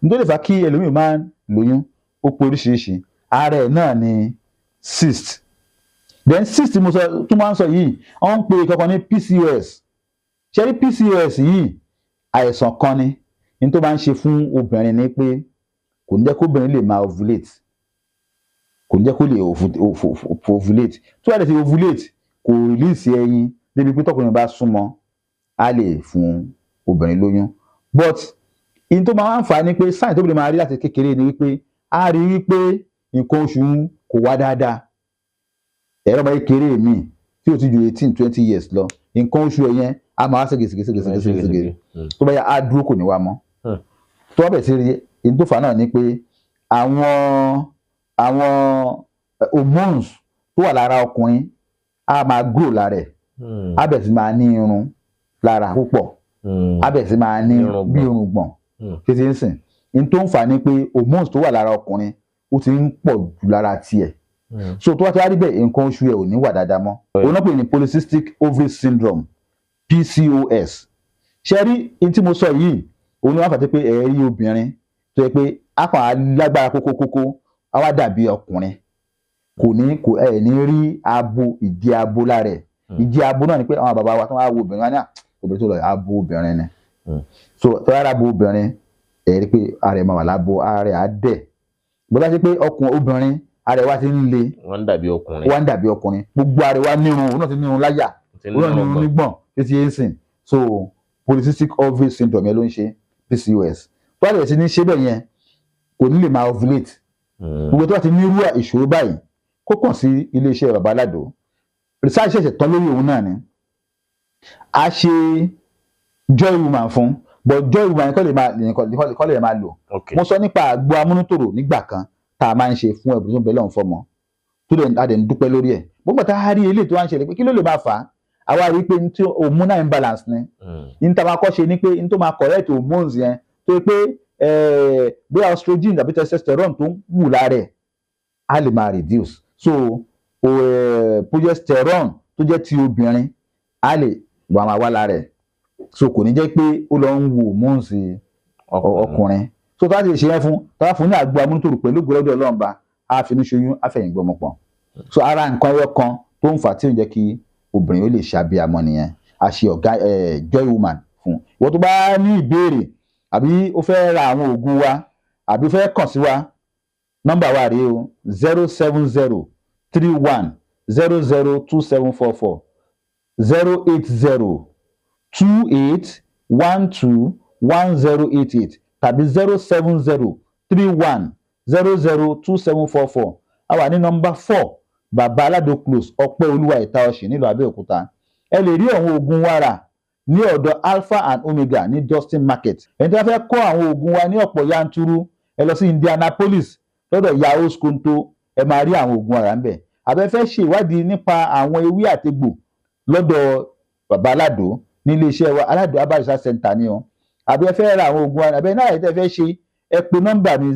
S2: ohun tó lè fa kí ẹlòmíì máa lóyún ó pé oríṣiríṣi ara ẹ̀ náà ni cyst then cyst mo sọ tó máa ń sọ yìí wọ́n ń pè kankan ní PCOS ṣe rí PCOS yìí àìsàn kan ni ní tó máa ń ṣe fún obìnrin ni pé kò ní jẹ́ kó obìnrin lè máa ovulate kò ní jẹ́ kó lè ovulate tó bá lè ti ovulate kò release ẹyin débi pé tọkùnrin bá súnmọ́ á lè fún obìnrin lóyún but in tó máa ń fà á ni pé sign tó lè máa rí láti kékeré ni wípé á rí wípé nǹkan oṣù kò wá dáadáa ẹ̀rọ máa kéré mi tí ó ti ju 18-20 years lọ nǹkan oṣù ẹ̀ yẹn á máa ségesège tó bá yá á dúró kò ní wá mọ́ tó wá bẹ̀ sí rí in tó fà á náà ni pé àwọn hormones tó wà lára ọkùnrin á máa grow lára ẹ̀ á bẹ̀ sí máa ní irun lára púpọ̀ á bẹ̀ sí máa ní bí irùngbọ̀n ṣé ti ń sìn in tó ń fà ní pé hormones tó wà lára ọkùnrin ó ti ń pọ̀ jù lára tiẹ̀ so tó wá ti wá rí bẹ́ẹ̀ nǹkan oṣù ẹ̀ ò ní wà dáadáa mọ́ òun náà pè ní polycystic ovary syndrome PCOS ṣe rí in tí mo sọ yìí òun ni wọ́n fàtí pé ẹ̀ rí obìnrin tó yẹ pé á kàn á lágbára kókókókó á wá dàbí ọkùnrin kò ẹ̀ ní rí abo ìdí abo lára ẹ̀ ìdí abo náà ni pé àwọn bàbá wa tó wá wo obìnrin wá ní obìnrin tó lọ abo obìnrin ni so tó yára abo obìnrin ẹ̀ rí pé ara ẹ̀ máa wà lábo ara ẹ̀ á dẹ̀ bó bá ṣe pé obìnrin ara ẹ̀ wá ti ń le
S1: wọ́n ń dàbí ọkùnrin
S2: gbogbo ara ẹ̀ wá nírun òun náà ti nírun láyà òun náà nírun nígbọ̀n títí ẹ̀ ń sìn so polycystic ovary syndrome yẹn ló ń ṣe PCOS tó bá lè ti ní ṣe bẹ́ẹ̀ yẹn kò ní lè máa ovulate gbogbo tó bá ti ní irú ìṣòro báyìí kó kàn sí iléeṣẹ́ Baba Alado research ṣẹ̀ṣẹ̀ tán lórí òun náà ni a ṣe joy woman fún but joy woman kọ́ lè máa lò mo sọ nípa àgbo amúnútòrò nígbà kan tá a máa ń ṣe fún ẹ̀bùn tó ń bẹ lọ́hùn fọ́mọ tó lè adẹ̀ ń dúpẹ́ lórí ẹ̀ gbogbo tá a rí eléyìí tó wá ń ṣẹlẹ̀ pé kí ló lè máa fà á àwa rí i pé hormonal imbalance ni ní tá a máa kọ́ ṣe ni pé ní tó máa correct hormones yẹn tó yẹ pé bóyá estrogen tàbí testosterone tó ń wù lára ẹ̀ á lè máa reduce so progesterone tó jẹ́ ti obìnrin á lè wà máa wá lára ẹ̀ so kò ní jẹ́ pé ó lọ ń wo hormones ọkùnrin so tó bá ti ṣe yẹn fún tó bá fún ní àgbo amúnútòrò pẹ̀lú gbọ́dọ̀ ọlọ́mba á fi ní ṣoyún á fẹ̀yìn gbọ́mọ pọ̀ so ara nǹkan ẹyọ kan tó ń fà tí ó ń jẹ́ kí obìnrin ó lè ṣàbíamọ nìyẹn a ṣe ọ̀gá joy woman fún ìwọ tó bá ní ìbéèrè àbí ó fẹ́ ra àwọn oògùn wa àbí ó fẹ́ kàn sí wa nọ́mbà wa rèé o 07031002744 08028121088 tàbí 07031002744 a wà ní nọ́mbà 4 Baba Alado close Ọpẹ́ Olúwa Ìta Ọ̀sìn nílùú Abẹ́òkúta ẹ lè rí àwọn oògùn wa rà ní ọ̀dọ̀ Alpha and Omega ní Justin Market ẹni tí wọ́n fẹ́ kó àwọn oògùn wa ní ọ̀pọ̀ yanturu ẹ lọ sí Indianapolis lọ́dọ̀ Yahoo Skonto ẹ máa rí àwọn oògùn ara ńbẹ̀. Àbẹ́ fẹ́ ṣe ìwádìí nípa àwọn ewé àtegbò lọ́dọ̀ bàbá Aládò ní iléeṣẹ́ wa Aládò Herbal Research Center ni o. Àbẹ́ fẹ́ ra àwọn oògùn ara àbẹ́ náà tẹ́ fẹ́ ṣe ẹ pe nọ́mbà mi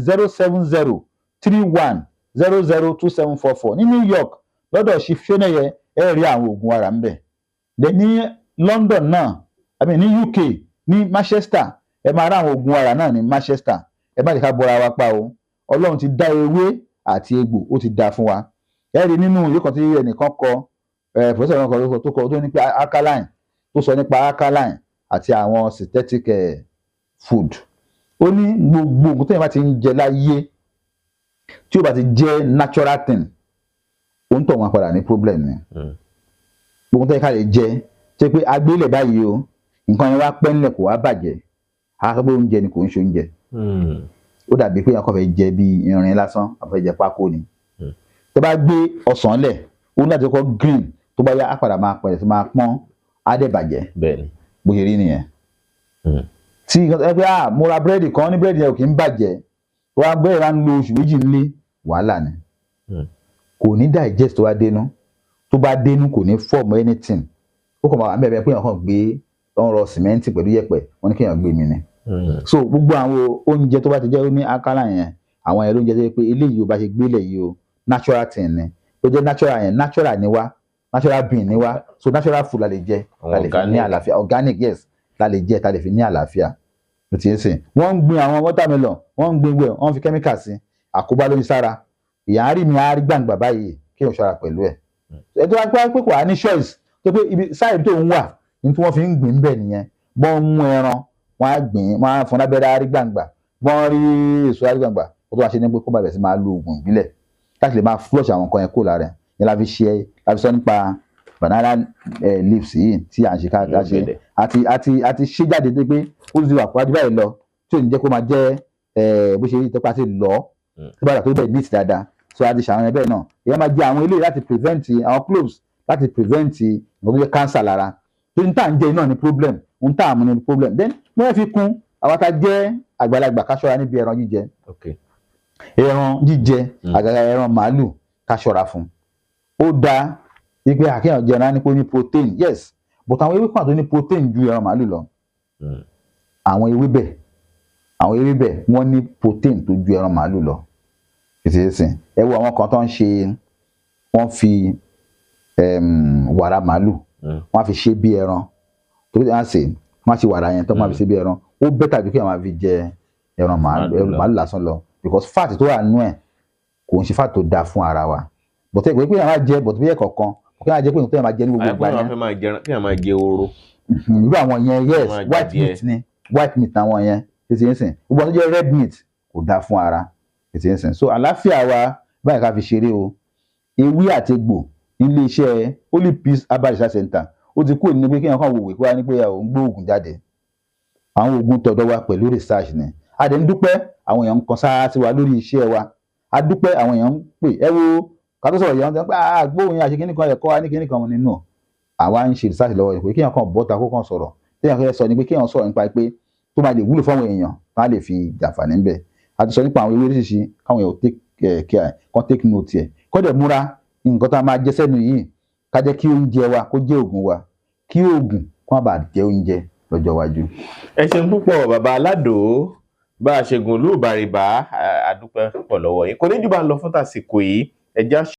S2: 07031002744 ní New York lọ́dọ̀ Chief Shoneye ẹ rí àwọn oògùn ara ńbẹ̀. Ní London náà àbí ní UK ní Manchester ẹ máa rá àwọn oògùn ara náà ní Manchester. Ẹ má jẹ́ ká bọ́ra wa pa o. Ọlọ́run ti dá ewé àti egbò ó ti dá fún wa. Ẹ rí nínú ìwé kan tí ẹnìkan kọ professor kan tó kọ tó nípa alkaline tó sọ nípa alkaline àti àwọn synthetic food. Ó ní gbogbo nǹkan téèyàn bá ti ń jẹ láyé tí ó bá ti jẹ́ natural thing ó ń tọ̀ wọn padà ní problem ni. Gbogbo téèyàn ká lè jẹ ṣe pé agbélẹ̀ báyìí o nǹkan yẹn wá pẹ́ nílẹ̀ kò wá bàjẹ́ àkọ́kọ́ oúnjẹ ni kò ń ṣe oúnjẹ. Ó dàbí pé akọ́ fẹ́ jẹ bí irin lásán àfẹ́ jẹ pákó ni. Tó bá gbé ọsàn lẹ̀ ó ní láti kọ́ green tó bá yá á padà máa pẹ̀lẹ́ sí máa pọ́n á dẹ̀ bàjẹ́.
S1: Bẹ́ẹ̀ni.
S2: Bó ṣe rí nìyẹn. Tí ẹ pé mo ra búrẹ́dì kan ní búrẹ́dì yẹn ò kì í bàjẹ́ wá búrẹ́dì máa ń lo oṣù méjì nílé wàhálà ni. Kò ní digest tó bá dénú tó bá dénú kò ní form anything. Ó kàn máa bẹ̀rẹ̀ pé èèyàn kàn gbé ọ̀rọ̀ sìmẹ́ǹtì pẹ̀lú yẹ̀pẹ̀ wọ́n ní kéèyàn gbé mi ni. So gbogbo àwọn oúnjẹ tó bá ti jẹ́ ní alkaline yẹn àwọn yẹn lóúnjẹ tó yẹ pé eléyìí ó bá ṣe gbélé yìí o natural thing ni tó jẹ́ natural yẹn natural ni wá natural being ni wá so natural food la lè jẹ la lè fi ní àlàáfíà organic yes la lè jẹ ta lè fi ní àlàáfíà ló ti ń sìn. Wọ́n ń gbin àwọn watermelon wọ́n ń gbin wẹ̀ wọ́n fi chemical sí àkóbá lórí sára ìyá á rí mi á rí gbàǹgbà báyìí kí èèyàn ṣọ́ra pẹ̀lú ẹ̀. Ẹ tó wá pé kò wá ní choice tó pé ibi sáyẹn tó ń wà ní tí wọ́n fi ń gbìn bẹ́ẹ̀ nìyẹn bọ́n mú ẹran wọ́n á gbìn wọ́n á fún lábẹ́rẹ́ á rí gbàǹgbà wọ́n rí èso á rí gbàǹgbà ó tó wá ṣe ní pé kó bàbẹ̀ sí máa lo oògùn ìbílẹ̀ láti lè máa flush àwọn nǹkan yẹn kó lára ẹ̀ yẹn la fi sọ nípa banana leaves yìí tí à ń ṣe ká ṣe àti ṣé jáde dé pé ó ti wà pàjù báyìí lọ tí ò ní jẹ́ kó máa jẹ́ bó ṣe rí tọ́pá sí lọ tó bá dà tó bẹ̀ neat dáadáa so a ti ṣàwọn ẹbẹ̀ náà èèyàn máa jẹ àwọn eléyìí láti prevent àwọn cloves láti prevent nǹkan tó jẹ́ cancer lára tó ní tá à ń jẹ iná ní problem ń tá à mú ní problem then wọ́n fi kún àwọn tá jẹ́ àgbàlagbà ká ṣọ́ra níbi ẹran jíjẹ ẹran jíjẹ àgàgà ẹran màálù ká ṣọ́ra fún ó dáa wípé àkíyàn jẹ ẹran nípò ní protein yes but àwọn ewé kan tó ní protein ju ẹran màálù lọ àwọn ewébẹ̀ wọ́n ní protein tó ju ẹran màálù lọ ìṣẹ̀ṣẹ̀ ẹ wo àwọn kan tó ń ṣe wọ́n fi wàrà màálù wọ́n á fi ṣe bí ẹran tó bí wọ́n á ṣe wọ́n á ṣe wàrà yẹn tó máa fi ṣe bí ẹran ó bẹ́tà ju kí wọ́n máa fi jẹ ẹran màálù lásán lọ because fat tó wà nú ẹ̀ kò ń ṣe fat tó dáa fún ara wa bọ̀tẹ́ ìpè pé àwọn máa jẹ bọ̀tẹ́ bí ẹ̀kọ̀ọ̀kan kí wọ́n á jẹ pé nǹkan tó máa jẹ ní gbogbo ìgbà yẹn
S1: kí wọ́n máa jẹ oró
S2: irú àwọn yẹn yes white meat ni white meat àwọn yẹn títí ń sìn gbogbo àwọn tó jẹ́ red meat kò dáa fún ara títí ń sìn so àlàáfíà wa báyìí ká fi ṣeré o ewé àti egbò nílé iṣẹ́ Holy Peace Herbal Research Center ó ti kúrò nínú pé kí wọ́n kàn wò wí pé wá ní pé ò ń gbé oògùn jáde àwọn oògùn tọ̀dọ̀ wa pẹ̀lú research ni a dẹ̀ ń dúpẹ́ àwọn èèyàn ń kan sáá sí wa lórí iṣẹ́ wa a dúpẹ́ àwọn èèyàn ń pè ẹ wo ká tó sọ̀rọ̀ yẹn wọ́n ti ń pẹ́ àgbóhùn àṣẹ kíní kan ẹ̀kọ́ wa ní kíní kan nínú àwa ń ṣe research lọ́wọ́ yìí pé kéèyàn kan bọ́ta kó kàn sọ̀rọ̀ téèyàn fẹ́ sọ ni pé kéèyàn sọ̀rọ̀ nípa pé tó máa lè wúlò fáwọn èèyàn tá a lè fi jàǹfààní ń bẹ̀ a ti sọ nípa àwọn ewé oríṣiríṣi káwọn èèyàn take note ẹ̀ kọ́ dẹ̀ múra nǹkan tá a máa jẹ sẹ́nu yìí ká jẹ́ kí oúnjẹ wa kó jẹ́ oògùn wa kí oògùn kó má bàa jẹ́ oúnjẹ lọ́jọ́ iwájú.
S1: Ẹ ṣeun púpọ̀ bàbá Aládò bá a ṣe gùn lóòbàrìbà àdúpẹ́ pọ̀ lọ́wọ́ yín kò ní jù bá ń lọ fún tàsìkò yìí ẹja